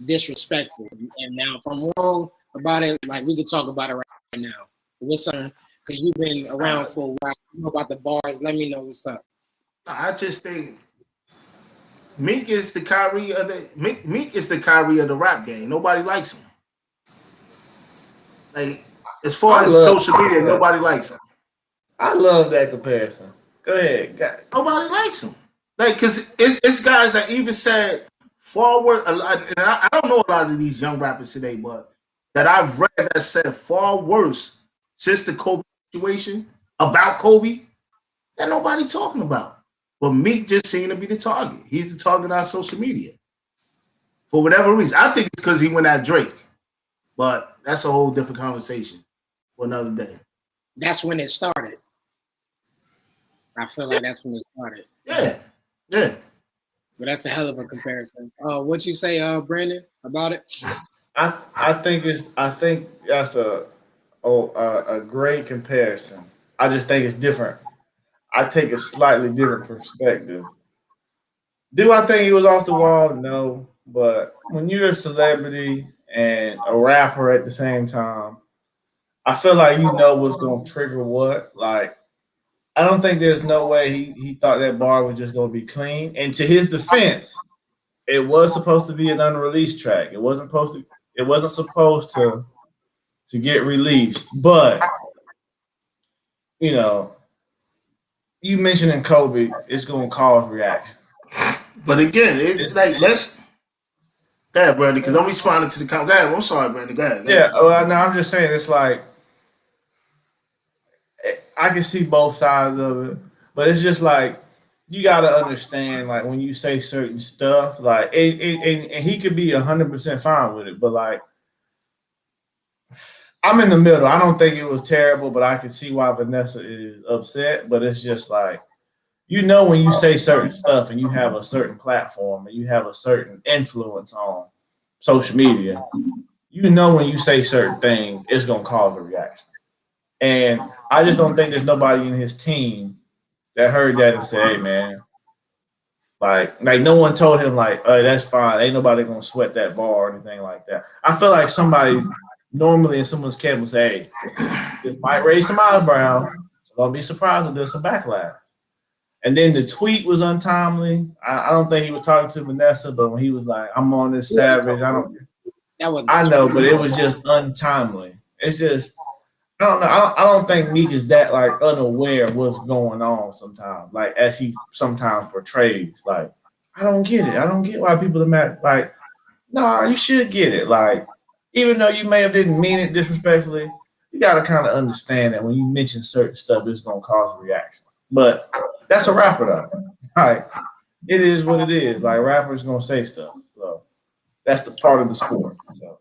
disrespectful. And now if I'm wrong about it, like we could talk about it right now. What's up? Because you've been around for a while. You know about the bars. Let me know what's up. I just think Meek is the Kyrie of the Meek is the Kyrie of the rap game. Nobody likes him. Like as far as social media, nobody likes him. I love that comparison. Go ahead. Nobody likes him. Like because it's guys that even said forward a lot, and I don't know a lot of these young rappers today, but that I've read that said far worse since the Kobe situation about Kobe that nobody talking about. But Meek just seemed to be the target. He's the target on social media. For whatever reason. I think it's because he went at Drake. But that's a whole different conversation for another day. That's when it started. I feel like that's when it started. Yeah. But that's a hell of a comparison. What you say, Brandon, about it? I think that's a great comparison. I just think it's different. I take a slightly different perspective. Do I think he was off the wall? No. But when you're a celebrity and a rapper at the same time, I feel like you know what's going to trigger what. Like, I don't think there's no way he thought that bar was just going to be clean. And to his defense, it was supposed to be an unreleased track. It wasn't supposed to get released. But, you mentioning Kobe, it's going to cause reaction. But again, it's like let's go ahead, Brandon, because I'm responding to the comment. Go ahead. I'm sorry, Brandon. Go ahead. Yeah, well, no, I'm just saying it's like I can see both sides of it, but it's just like you got to understand, like when you say certain stuff, like and he could be 100% fine with it, but like I'm in the middle. I don't think it was terrible, but I can see why Vanessa is upset. But it's just like, when you say certain stuff and you have a certain platform and you have a certain influence on social media, when you say certain things, it's going to cause a reaction. And I just don't think there's nobody in his team that heard that and said, hey, man, like no one told him like, oh, that's fine. Ain't nobody going to sweat that bar or anything like that. I feel like somebody normally in someone's camp would say, hey, this might raise some eyebrows. So don't be surprised if there's some backlash. And then the tweet was untimely. I don't think he was talking to Vanessa, but when he was like, I'm on this savage, I know, but it was just untimely. It's just, I don't know. I don't think Meek is that like unaware of what's going on sometimes, like as he sometimes portrays. Like, I don't get it. I don't get why people are mad. Like, no, you should get it. Like, even though you may have didn't mean it disrespectfully, you got to kind of understand that when you mention certain stuff, it's going to cause a reaction. But that's a rapper, though. Like, it is what it is. Like, rappers going to say stuff. So that's the part of the sport. So.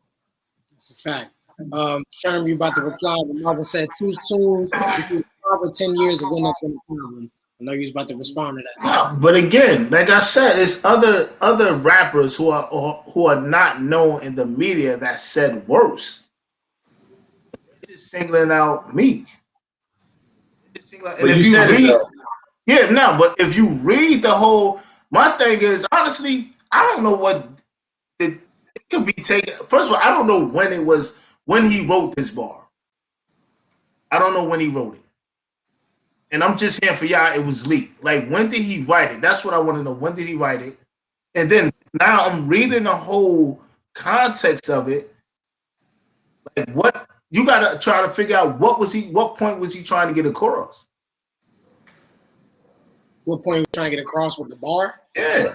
That's a fact. Sherm, you about to reply, but Marvin said too soon. 5 or 10 years of winning from the problem. I know you was about to respond to that. No, but again, like I said, it's other rappers who are not known in the media that said worse. Just singling out Meek. But you said it though. Yeah, no, but if you read the whole, my thing is honestly, I don't know what it could be taken. First of all, I don't know when he wrote this bar. I don't know when he wrote it. And I'm just here for y'all. It was leaked. Like, when did he write it? That's what I want to know. When did he write it? And then now I'm reading the whole context of it. Like, what you got to try to figure out what point was he trying to get across? What point was he trying to get across with the bar? Yeah.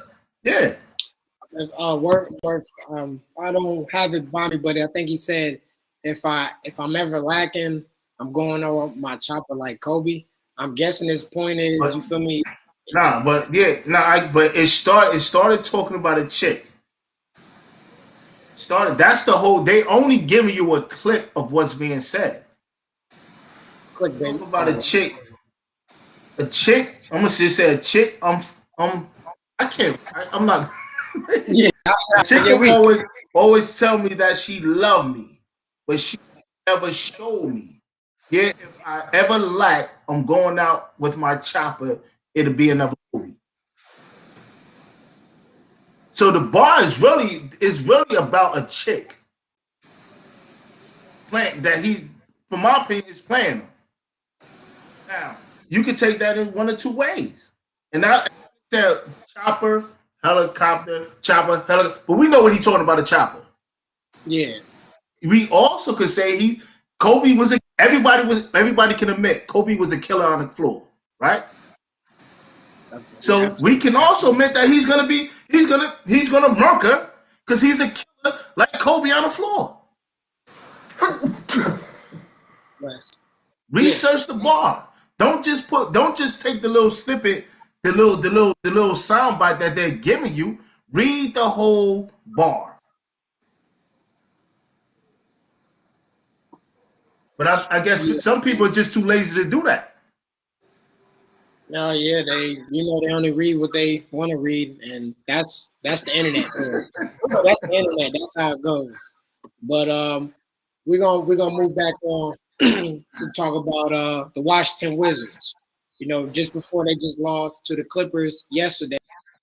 I don't have it by me, but I think he said if I'm ever lacking, I'm going over my chopper like Kobe. I'm guessing his point is, you feel me? But it started talking about a chick. That's the whole. They only giving you a clip of what's being said. Click, baby. Talk about a chick. A chick. I'm gonna just say a chick. I'm not. Yeah. A chick always tell me that she love me, but she never showed me. Yeah, if I ever lack, I'm going out with my chopper. It'll be another movie. So the bar is really about a chick that he, from my opinion, is playing them. Now you can take that in one or two ways, and I said chopper, helicopter, chopper, helicopter. But we know what he's talking about, a chopper. Yeah. We also could say Kobe was everybody can admit Kobe was a killer on the floor, right? So we can also admit that he's gonna murk her because he's a killer like Kobe on the floor. Yes. Research the bar. Don't just take the little snippet, the little sound bite that they're giving you. Read the whole bar. But I guess some people are just too lazy to do that. No, yeah, they only read what they want to read, and that's the internet. So that's the internet. That's how it goes. But we're gonna move back on to talk about the Washington Wizards. Just before they just lost to the Clippers yesterday,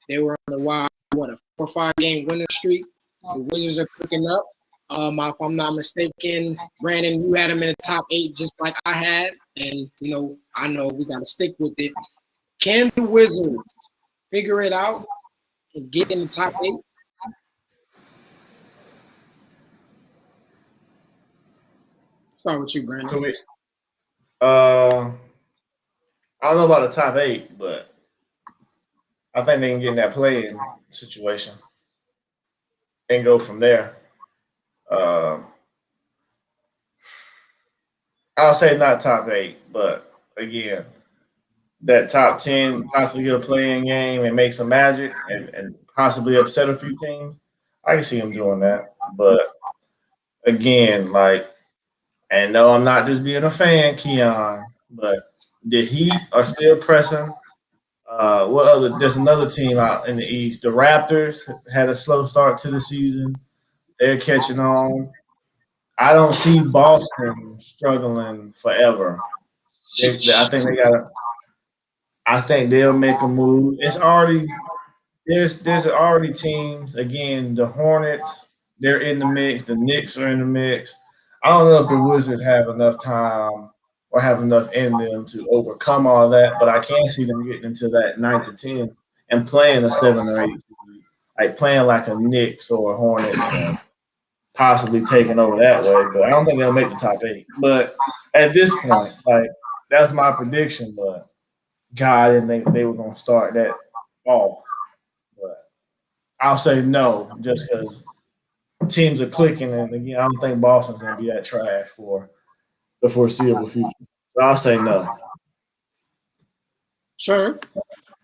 they were on a 4-5 game winning streak. The Wizards are picking up. If I'm not mistaken, Brandon, you had them in the top 8 just like I had, and I know we got to stick with it. Can the Wizards figure it out and get in the top 8? Start with you, Brandon. I don't know about the top 8, but I think they can get in that play-in situation and go from there. I'll say not top 8, but again, that top 10 possibly get a play-in game and make some magic and possibly upset a few teams. I can see them doing that. But again, and no, I'm not just being a fan, Keon, but the Heat are still pressing. There's another team out in the East. The Raptors had a slow start to the season. They're catching on. I don't see Boston struggling forever. I think they'll make a move. There's already teams. Again, the Hornets, they're in the mix. The Knicks are in the mix. I don't know if the Wizards have enough time or have enough in them to overcome all that, but I can see them getting into that 9 to 10 and playing a 7 or 8 seed, like playing like a Knicks or a Hornet, possibly taking over that way. But I don't think they'll make the top 8. But at this point, that's my prediction. But God, I didn't think they were going to start that off. But I'll say no, just because teams are clicking, and again, I don't think Boston's going to be that trash for the foreseeable future. So I'll say no. Sure.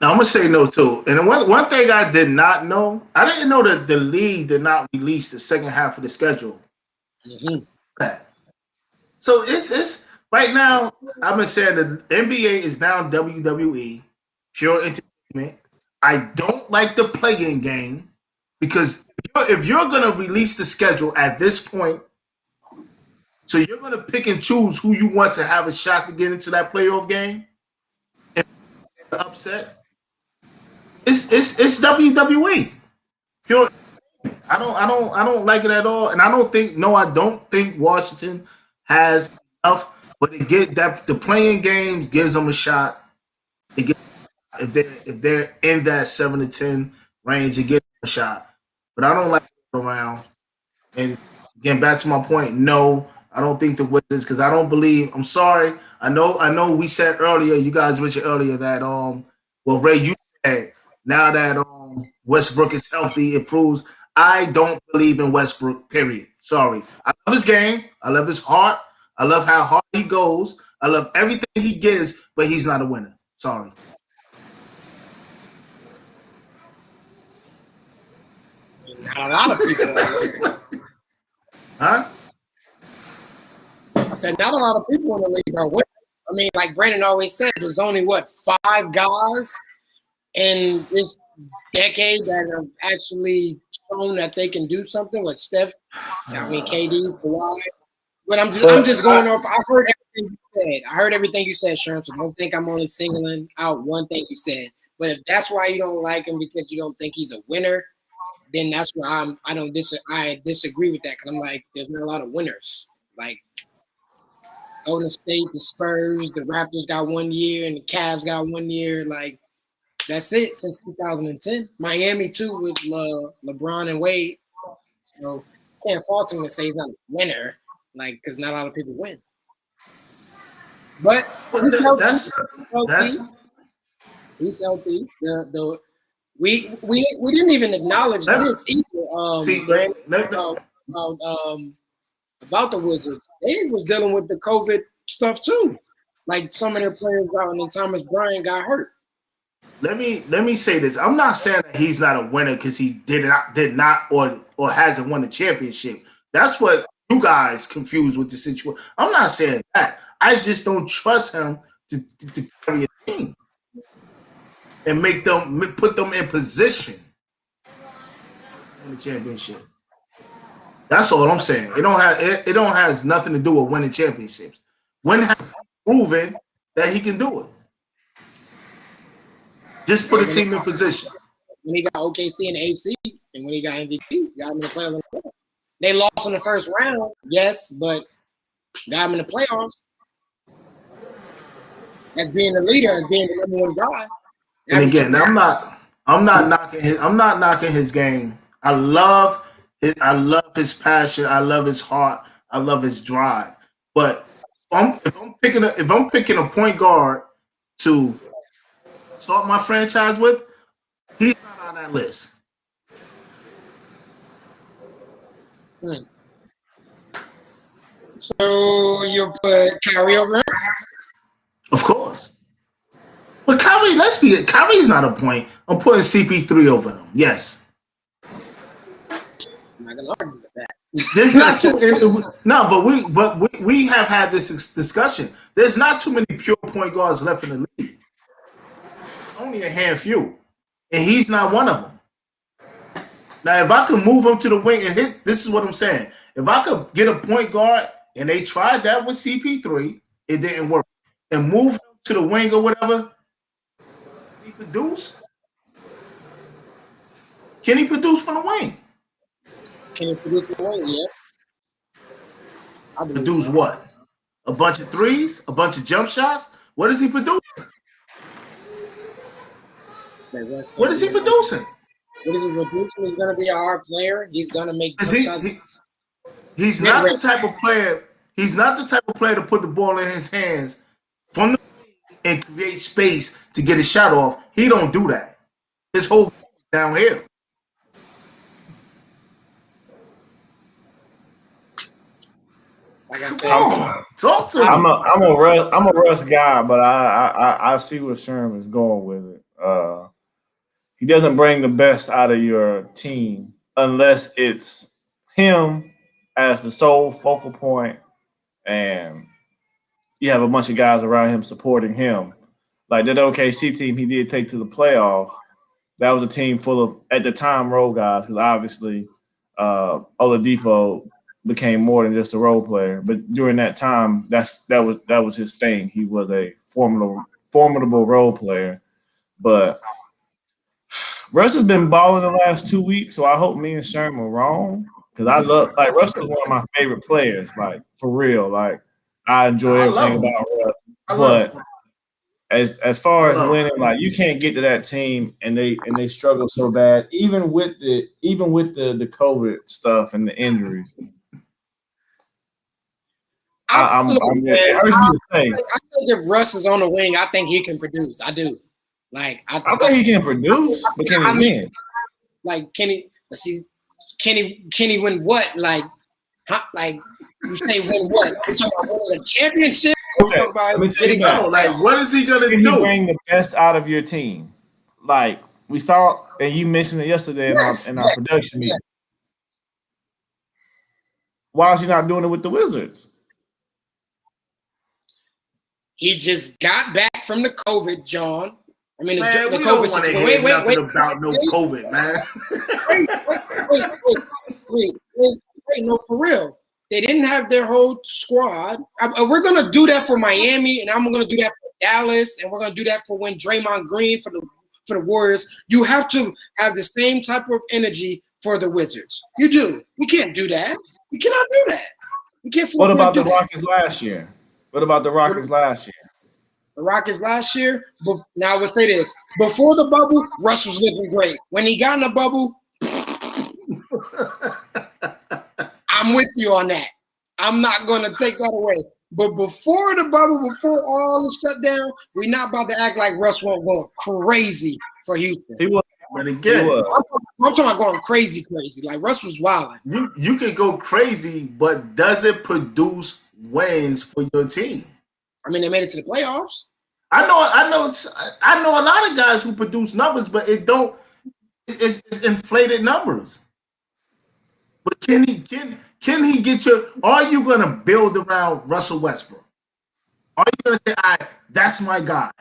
Now I'm gonna say no too. And one thing I did not know, I didn't know that the league did not release the second half of the schedule. Mm-hmm. So it's right now, I've been saying that the NBA is now WWE, pure entertainment. I don't like the play-in game because if you're going to release the schedule at this point, so you're going to pick and choose who you want to have a shot to get into that playoff game and upset. It's WWE. Pure. I don't like it at all, and I don't think Washington has enough. But it get that the playing games gives them a shot. It gets, if they're in that 7 to 10 range, it gives them a shot. But I don't like it around. And again, back to my point, no, I don't think the Wizards because I don't believe. I'm sorry. I know. We said earlier, you guys mentioned earlier that well, Ray, you said now that Westbrook is healthy, it proves. I don't believe in Westbrook. Period. Sorry. I love his game. I love his heart. I love how hard he goes. I love everything he gives, but he's not a winner. Sorry. Not a lot of people. Huh? I said not a lot of people in the league are winners. I mean, like Brandon always said, there's only 5 guys in this decade that have actually shown that they can do something with Steph. I mean, KD, Kawhi. But I'm just going off. I heard everything you said. I heard everything you said, Sherm. So don't think I'm only singling out one thing you said. But if that's why you don't like him because you don't think he's a winner, then that's why I disagree with that because I'm like, there's not a lot of winners. Like Golden State, the Spurs, the Raptors got 1 year, and the Cavs got 1 year. Like that's it since 2010. Miami too with LeBron and Wade. So can't fault him to say he's not a winner. Like, because not a lot of people win. But he's healthy. He's healthy. We didn't even acknowledge this either. About the Wizards. They was dealing with the COVID stuff too. Like some of their players out, and then Thomas Bryant got hurt. Let me say this. I'm not saying that he's not a winner because he did not or hasn't won a championship. That's what you guys confused with the situation. I'm not saying that. I just don't trust him to carry a team and put them in position to win the championship. That's all I'm saying. It don't has nothing to do with winning championships. When has proven that he can do it. Just put a team in position. When he got OKC and AFC, and when he got MVP, got him in the playoffs. They lost in the first round, yes, but got him in the playoffs. As being the leader, as being the number 1 guy. And again, I'm not knocking his game. I love his passion. I love his heart. I love his drive. But if I'm picking a point guard to start my franchise with, he's not on that list. So you put Kyrie over him? Of course. But Kyrie's not a point. I'm putting CP3 over him. Yes. I'm not gonna argue with that. There's not but we have had this discussion. There's not too many pure point guards left in the league. Only a handful, and he's not one of them. Now, if I could move him to the wing and this is what I'm saying. If I could get a point guard, and they tried that with CP3, it didn't work, and move him to the wing or whatever, he produce. Can he produce from the wing? Can he produce from the wing? Yeah. Produce what? A bunch of threes? A bunch of jump shots? What is he producing? What is he producing? What is he producing? He's going to be a hard player. He's going to make shots. He's not the type of player. He's not the type of player to put the ball in his hands from the and create space to get a shot off. He don't do that. His whole downhill. Like I said, talk to me. I'm a Russ guy, but I see where Sherm is going with it. He doesn't bring the best out of your team unless it's him as the sole focal point, and you have a bunch of guys around him supporting him. Like that OKC team he did take to the playoff, that was a team full of, at the time, role guys, because obviously Oladipo became more than just a role player. But during that time, that was his thing. He was a formidable role player. But Russ has been balling the last 2 weeks, so I hope me and Sherm are wrong. Because Russ is one of my favorite players, like for real. Like I enjoy everything about Russ. But as far as winning, like you can't get to that team and they struggle so bad, even with the COVID stuff and the injuries. It hurts me to say. I think if Russ is on the wing, I think he can produce. I do. Like I think he can produce, but can he win? Like can he win what? Like you say win what? You talking about winning a championship? Okay. Like what is he gonna do? He bring the best out of your team. Like we saw, and you mentioned it yesterday in our production meeting. Why is he not doing it with the Wizards? He just got back from the COVID, John. I mean, man, the we COVID don't want to hear nothing about no COVID, man. wait, no, for real. They didn't have their whole squad. We're going to do that for Miami, and I'm going to do that for Dallas, and we're going to do that for when Draymond Green for the Warriors. You have to have the same type of energy for the Wizards. You do. We can't do that. We cannot do that. We can't. What about the Rockets last year? What about the Rockets last year? The Rockets last year, now I would say this. Before the bubble, Russ was looking great. When he got in the bubble, I'm with you on that. I'm not going to take that away. But before the bubble, before all the shutdown, we're not about to act like Russ won't go crazy for Houston. He was. But again, I'm talking about going crazy. Like Russ was wilding. You can go crazy, but does it produce wins for your team? I mean, they made it to the playoffs. I know a lot of guys who produce numbers, but it's inflated numbers. But can he get you? Are you gonna build around Russell Westbrook? Are you gonna say, all right, that's my guy?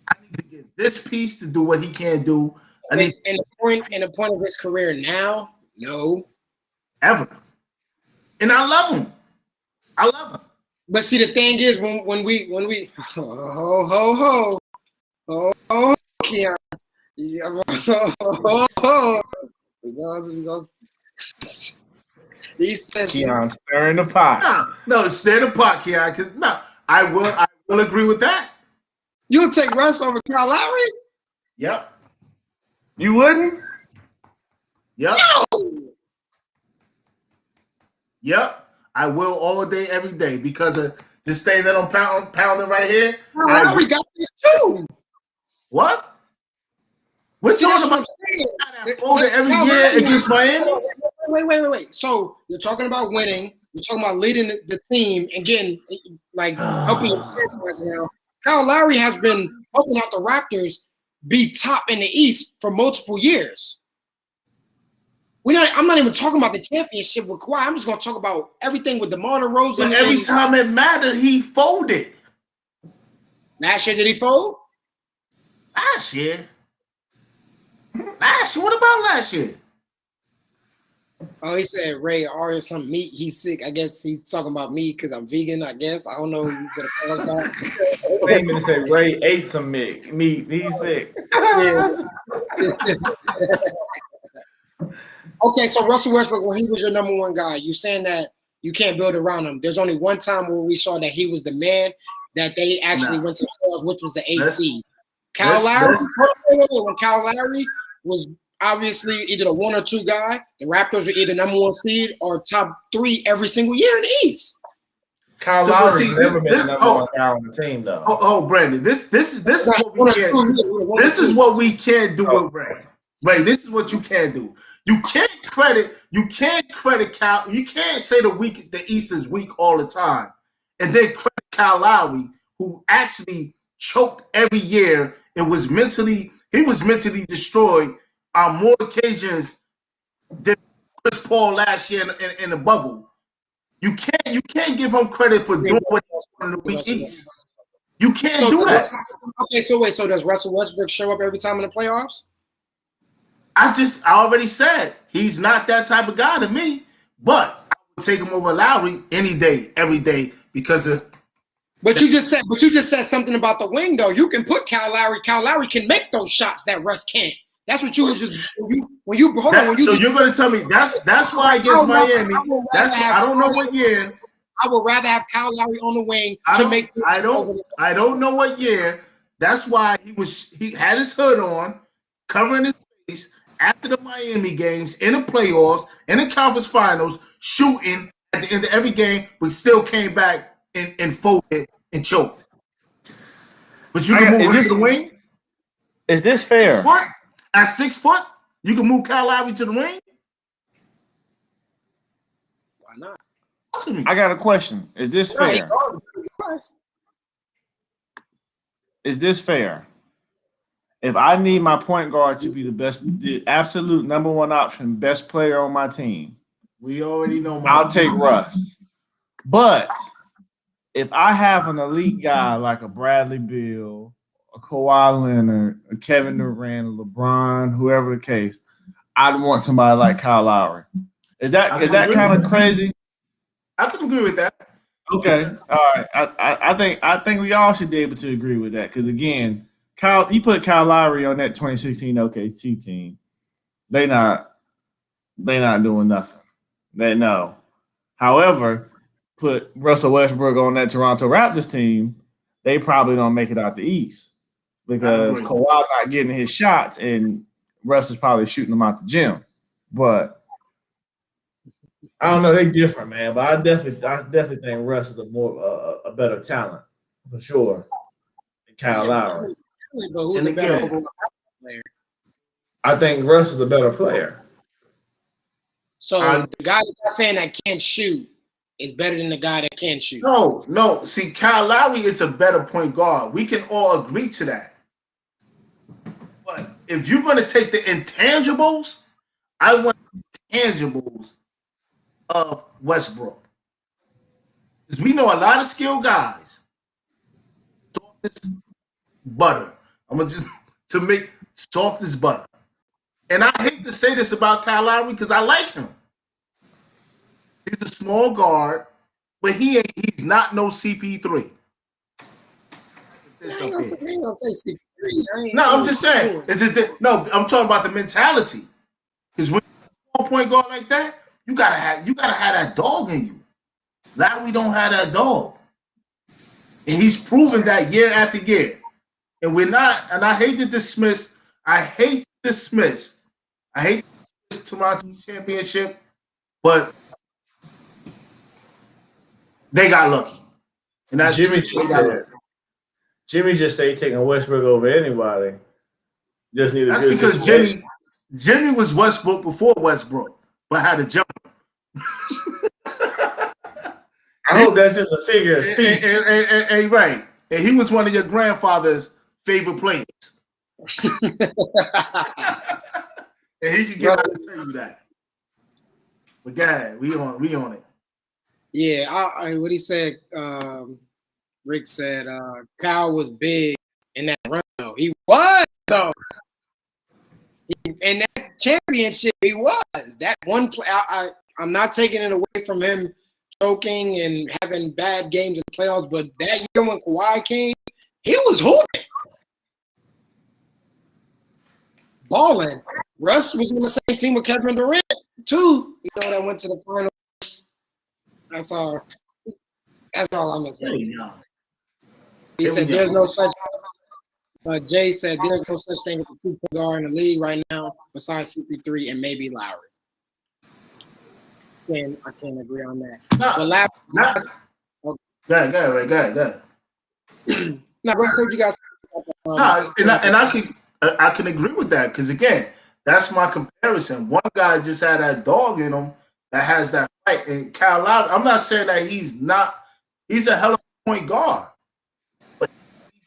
I need to get this piece to do what he can't do. In the point of his career now, no. Ever. And I love him. But see, the thing is, when we Keon, he said Keon stirring the pot. No, stir the pot, Keon. Because I will agree with that. You'll take Russ over Kyle Lowry? Yep. You wouldn't? Yep. No. Yep. I will all day, every day, because of this thing that I'm pounding right here. Lowry got this too. What? We're talking about folding every year against Miami. Wait. So you're talking about winning. You're talking about leading the team and getting helping right now. Kyle Lowry has been helping out the Raptors be top in the East for multiple years. I'm not even talking about the championship with Kawhi. I'm just going to talk about everything with DeMar DeRozan. But every time it mattered, he folded. Last year, did he fold? Last year? What about last year? Oh, he said Ray Ari some meat. He's sick. I guess he's talking about me because I'm vegan. I guess I don't know. Who's gonna call us that. They even say Ray ate some meat. He's sick. Okay, so Russell Westbrook, when he was your number one guy, you saying that you can't build around him. There's only one time where we saw that he was the man that they actually went to the playoffs, which was the 8th seed. Kyle Lowry, when Kyle Lowry was obviously either the 1 or 2 guy, the Raptors were either number 1 seed or top 3 every single year in the East. Kyle Lowry's never been the number 1 guy on the team, though. Oh, Brandon, this is what we can't. This is what we can't do with Ray. Ray, this is what you can't do. You can't credit Kyle. You can't say the East is weak all the time, and then credit Kyle Lowry, who actually choked every year and was mentally destroyed on more occasions than Chris Paul last year in the bubble. You can't give him credit for doing what he did in the weak East. You can't do that. Okay, so wait. So does Russell Westbrook show up every time in the playoffs? I already said he's not that type of guy to me. But I would take him over Lowry any day, every day, because of. But you just said something about the wing though. You can put Kyle Lowry. Kyle Lowry can make those shots that Russ can't. That's what you were just when you hold on. So you're gonna tell me that's why against Miami. I don't know what year. I would rather have Kyle Lowry on the wing to make. I don't know what year. That's why he had his hood on, covering his face after the Miami games in the playoffs, in the conference finals, shooting at the end of every game, but still came back and folded and choked. But you can move him to the wing. Is this fair? At 6 foot, you can move Kyle Lowry to the wing. Why not? I got a question. Is this fair? Is this fair? If I need my point guard to be the absolute number one option, best player on my team, we already know. I'll take Russ. But if I have an elite guy like a Bradley Beal, a Kawhi Leonard, a Kevin Durant, a LeBron, whoever the case, I'd want somebody like Kyle Lowry. Is that kind of crazy? I can agree with that. Okay, all right. I think we all should be able to agree with that because again, you put Kyle Lowry on that 2016 OKC team, they not doing nothing. They know. However, put Russell Westbrook on that Toronto Raptors team, they probably don't make it out the East because Kawhi not getting his shots and Russ is probably shooting them out the gym. But I don't know, they different, man. But I definitely think Russ is a better talent for sure than Kyle Lowry. But who's a better player? I think Russ is a better player. So the guy that's saying that can't shoot is better than the guy that can shoot. No. See, Kyle Lowry is a better point guard. We can all agree to that. But if you're going to take the intangibles, I want the intangibles of Westbrook. Because we know a lot of skilled guys. Soft as butter. I'm going to make soft as butter. And I hate to say this about Kyle Lowry because I like him. He's a small guard, but he's not no CP3. I ain't gonna say CP3. No, I'm just saying. I'm talking about the mentality. Because when you're a point guard like that, you gotta have that dog in you. Lowry don't have that dog. And he's proven that year after year. And we're not, and I hate to dismiss this Toronto championship, but they got lucky. And that's Jimmy just say taking Westbrook over anybody. That's because Jimmy was Westbrook before Westbrook, but had a jump. I hope that's just a figure of speech. And right. And he was one of your grandfather's favorite players. And he can get out and tell you that. But God, we on it. Yeah, what he said, Rick said, Kyle was big in that run, though. He was, though. In that championship, he was. That one play, I'm not taking it away from him choking and having bad games in the playoffs, but that year when Kawhi came, he was hooping. Balling. Russ was on the same team with Kevin Durant, too. That went to the finals. That's all I'm gonna say. He said there's no such. Jay said there's no such thing as a two-point guard in the league right now besides CP3 and maybe Lowry. I can't agree on that. But Go ahead. No, go ahead. Say what you guys. I can agree with that because again, that's my comparison. One guy just had that dog in him that has that fight, and Kyle Lowry. I'm not saying that he's not. He's a hell of a point guard, but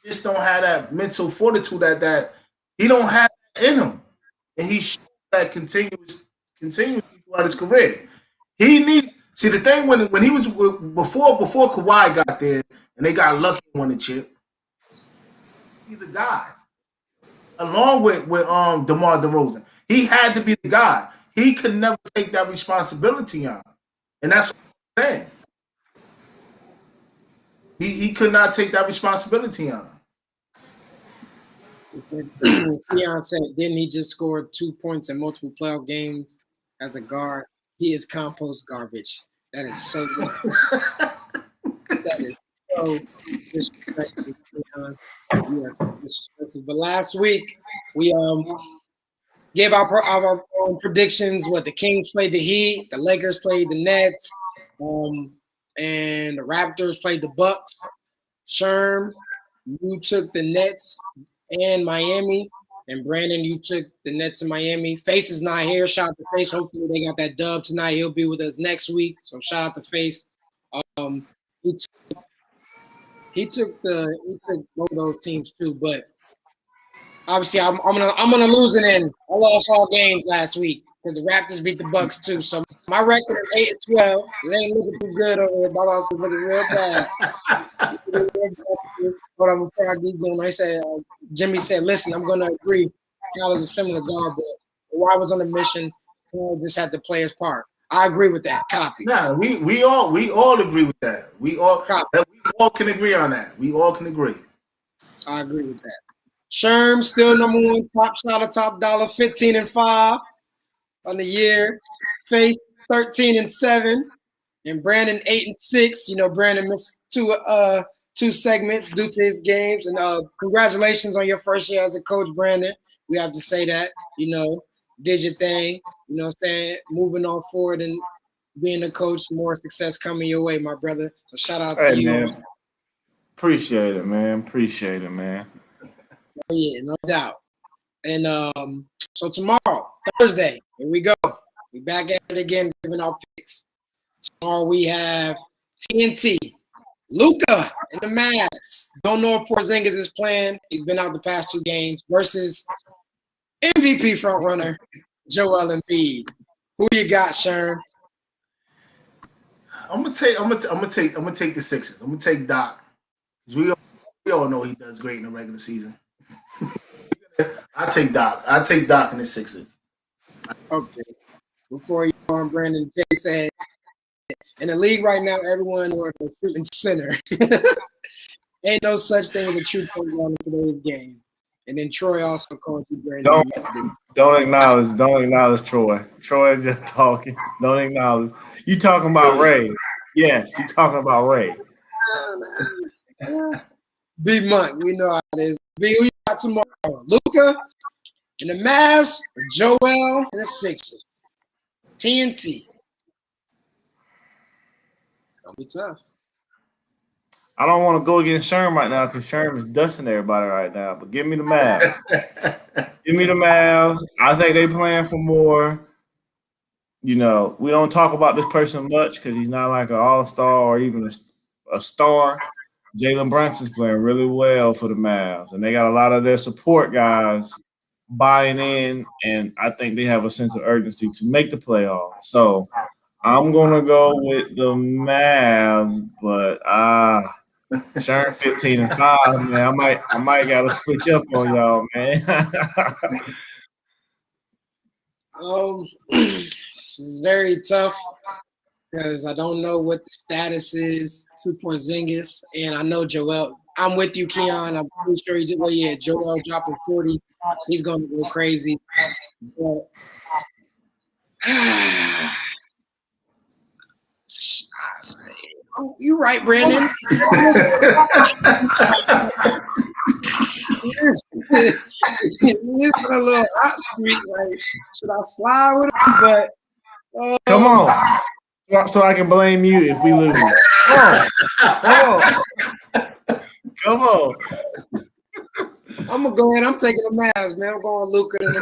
he just don't have that mental fortitude that he don't have in him, and he shows that continuously throughout his career. He needs. See, the thing when he was before Kawhi got there and they got lucky and won the chip, he's the guy. Along with DeMar DeRozan, he had to be the guy. He could never take that responsibility on, and that's what I'm saying. He could not take that responsibility on. He said, Keon said, didn't he just score 2 points in multiple playoff games as a guard? He is compost garbage. That is so good. That is so disrespectful, Keon. Yes, disrespectful. But last week, we gave our own predictions. What the Kings played the Heat, the Lakers played the Nets, and the Raptors played the Bucks. Sherm, you took the Nets and Miami, and Brandon, you took the Nets and Miami. Faise is not here. Shout out to Faise. Hopefully they got that dub tonight. He'll be with us next week. So shout out to Faise. He took both of those teams too, but obviously I'm gonna lose it in. I lost all games last week because the Raptors beat the Bucks too. So my record is 8-12. It ain't looking too good over here. Baba is looking real bad. But before I keep going, I said Jimmy said, "Listen, I'm gonna agree. Cal is a similar guard, but Kawhi was on a mission. Cal just had to play his part. I agree with that. Copy. Nah, we all agree with that. We all can agree on that. We all can agree. I agree with that. Sherm still number one top shot, top dollar, 15-5 on the year. Faise 13-7, and Brandon 8-6. You know, Brandon missed two segments due to his games. And congratulations on your first year as a coach, Brandon. We have to say that. You know, did your thing. You know what I'm saying? Moving on forward and being a coach, more success coming your way, my brother. So shout out to you. Man. Appreciate it, man. Appreciate it, man. Oh, yeah, no doubt. And so tomorrow, Thursday, here we go. We back at it again, giving our picks. Tomorrow we have TNT, Luka, and the Mavs. Don't know if Porzingis is playing. He's been out the past 2 games versus MVP frontrunner Joel Embiid. Who you got, Sherm? I'm gonna take the Sixers. I'm gonna take Doc. We all know he does great in the regular season. I take Doc in the Sixers. Okay. Before you go on, Brandon, Jay said, in the league right now, everyone is a shooting center. Ain't no such thing as a true point guard in today's game. And then Troy also called you Brandon. Don't acknowledge Troy. Troy just talking. Don't acknowledge. You talking about Ray. Yes, you talking about Ray. Big Monk, we know how it is. B, who you got tomorrow? Luka and the Mavs, Joel and the Sixers. TNT. It's gonna be tough. I don't want to go against Sherm right now because Sherm is dusting everybody right now. But give me the Mavs. Give me the Mavs. I think they playing for more. You know, we don't talk about this person much because he's not like an all-star or even a star. Jalen Brunson's playing really well for the Mavs, and they got a lot of their support guys buying in, and I think they have a sense of urgency to make the playoffs. So I'm gonna go with the Mavs, but Sherm 15-5, man. I might gotta switch up on y'all, man. This is very tough because I don't know what the status is to Porzingis, and I know Joel. I'm with you, Keon. I'm pretty sure he did. Well, yeah, Joel dropping 40. He's going to go crazy. But you're right, Brandon. He's a little hot streak. Like, should I slide with him? But come on, so I can blame you if we lose. Come on. I'm gonna go ahead. I'm taking the Mavs, man. I'm going Luka and the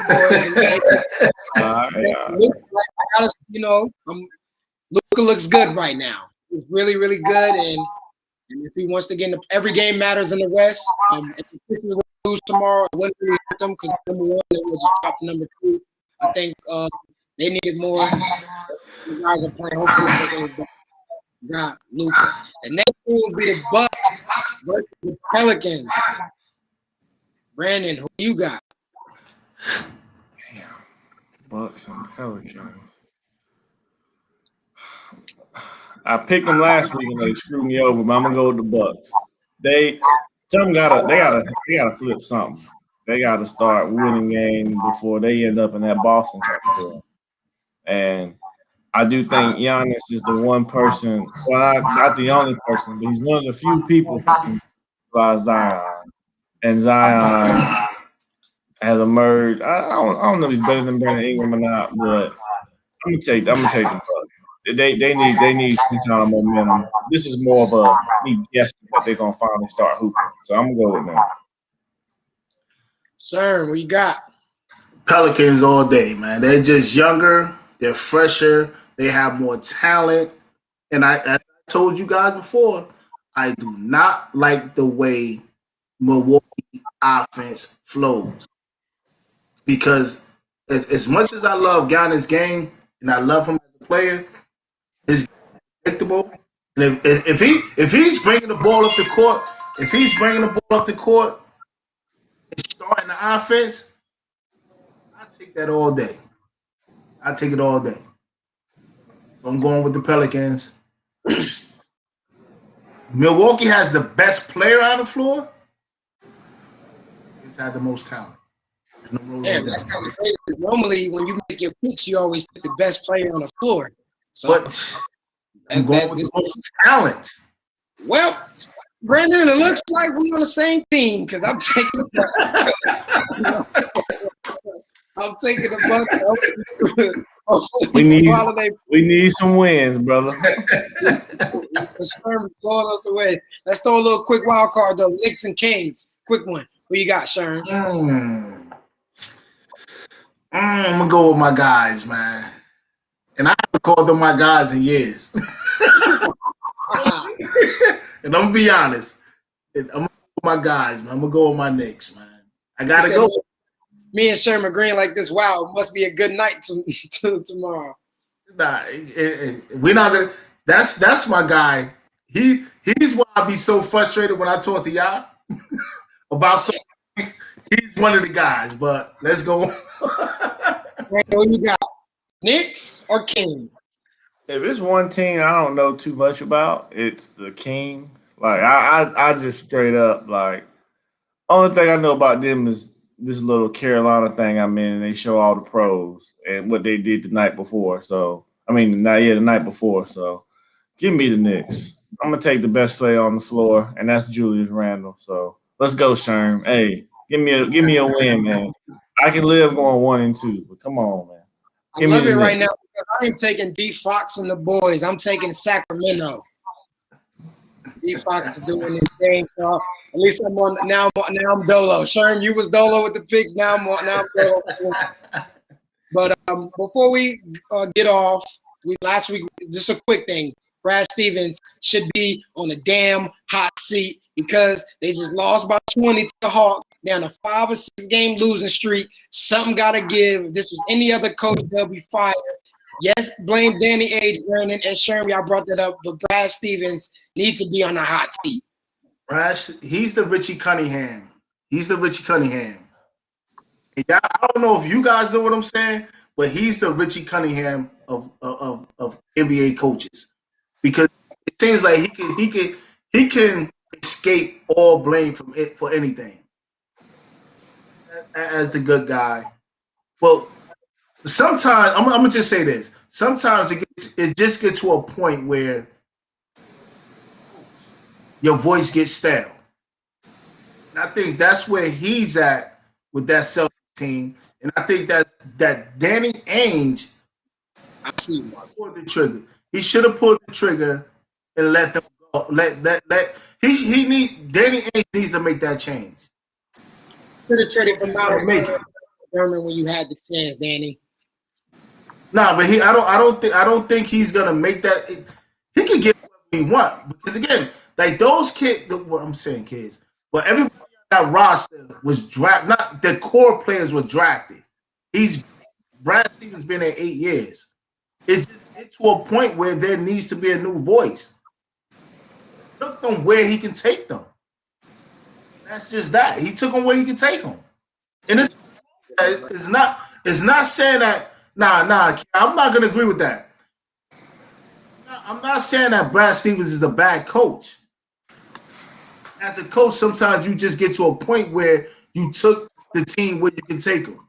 boys. You know, Luka looks good right now. He's really, really good, and if he wants to get into every game matters in the West. If the Sixers lose tomorrow, I wouldn't really hurt them because number one, they would just drop to number 2. I think they needed more. You guys are playing. Hopefully, Brooklyn got Luka. The next one will be the Bucks versus the Pelicans. Brandon, who you got? Damn. Bucks and Pelicans. I picked them last week and they screwed me over, but I'm gonna go with the Bucks. They gotta flip something. They gotta start winning games before they end up in that Boston category. And I do think Giannis is the one person, well, not the only person, but he's one of the few people who can fly Zion. And Zion has emerged. I don't know if he's better than Brandon Ingram or not, but I'm gonna take the Bucks. They need some kind of momentum. This is more of a me guessing that they're gonna finally start hooping. So I'm gonna go with them. Sherm, what you got? Pelicans all day, man. They're just younger. They're fresher. They have more talent. And as I told you guys before, I do not like the way Milwaukee offense flows. Because as much as I love Giannis' game and I love him as a player, his predictable. And if he's bringing the ball up the court, and starting the offense, I take that all day. I take it all day. So I'm going with the Pelicans. Milwaukee has the best player on the floor. He's had the most talent. Yeah, that's kind of crazy. Normally, when you make your picks, you always put the best player on the floor. So But I'm going with the most talent. Well, Brandon, it looks like we're on the same team because I'm taking the Bucks. We need some wins, brother. Sherm blowing us away. Let's throw a little quick wild card though. Knicks and Kings. Quick one. Who you got, Sherm? I'm gonna go with my guys, man. And I haven't called them my guys in years. And I'm gonna be honest. I'm gonna go with my guys, man. I'm gonna go with my Knicks, man. I gotta go. Me and Sherm agreeing like this. Wow, it must be a good night tomorrow. Nah, we're not gonna. That's my guy. He's why I be so frustrated when I talk to y'all about some things. He's one of the guys. But let's go. What you got? Knicks or Kings? If it's one team I don't know too much about, it's the Kings. Like I just straight up like only thing I know about them is this little Carolina thing I'm in, and they show all the pros and what they did the night before. So the night before. So give me the Knicks. I'm gonna take the best player on the floor, and that's Julius Randle. So let's go, Sherm. Hey, give me a win, man. I can live going 1-2, but come on, man. I love it right now because I am taking D Fox and the boys. I'm taking Sacramento. D Fox is doing this thing, so at least I'm on now. I'm Dolo. Sherm, you was Dolo with the picks. Now I'm Dolo. But before we get off, last week just a quick thing. Brad Stevens should be on a damn hot seat because they just lost by 20 to the Hawks. They're on a 5 or 6 game losing streak. Something got to give. If this was any other coach, they'll be fired. Yes, blame Danny Ainge, Brandon, and Sherm. Y'all brought that up, but Brad Stevens needs to be on a hot seat. He's the Richie Cunningham. And I don't know if you guys know what I'm saying, but he's the Richie Cunningham of NBA coaches because it seems like he can escape all blame for anything as the good guy. Well, sometimes I'm gonna just say this. Sometimes it just gets to a point where your voice gets stale. And I think that's where he's at with that Celtics team. And I think that Danny Ainge pulled the trigger. He should have pulled the trigger and let them go. Danny Ainge needs to make that change. Should have traded for Miles Turner when you had the chance, Danny. Nah, but I don't think he's gonna make that. He can get what he want because again, like those kids. Well, I'm saying kids, but everybody on that roster was drafted. Not the core players were drafted. Brad Stevens been there 8 years. It just get to a point where there needs to be a new voice. Took them where he can take them. That's just that. He took them where he can take them. And it's not saying that. Nah. I'm not gonna agree with that. I'm not saying that Brad Stevens is a bad coach. As a coach, sometimes you just get to a point where you took the team where you can take them.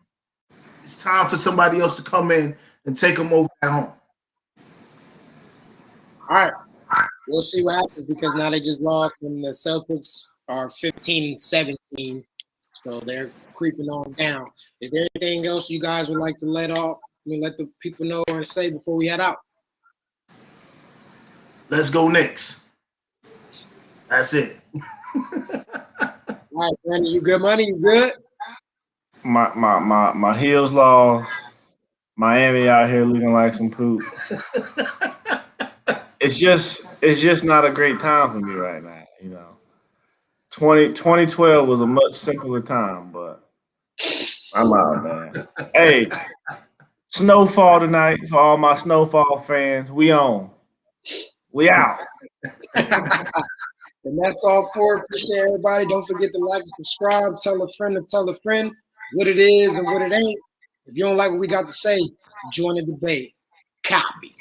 It's time for somebody else to come in and take them over at home. All right. We'll see what happens because now they just lost and the Celtics are 15-17. So they're creeping on down. Is there anything else you guys would like to let the people know or say before we head out? Let's go Knicks. That's it. All right, Brandon, you good money? You good? My heels lost. Miami out here looking like some poop. It's just not a great time for me right now, you know. 2012 was a much simpler time, but I'm out, man. Hey, snowfall tonight for all my snowfall fans. We on. We out. And that's all for it. Appreciate everybody. Don't forget to like and subscribe. Tell a friend to tell a friend what it is and what it ain't. If you don't like what we got to say, join the debate. KOPY.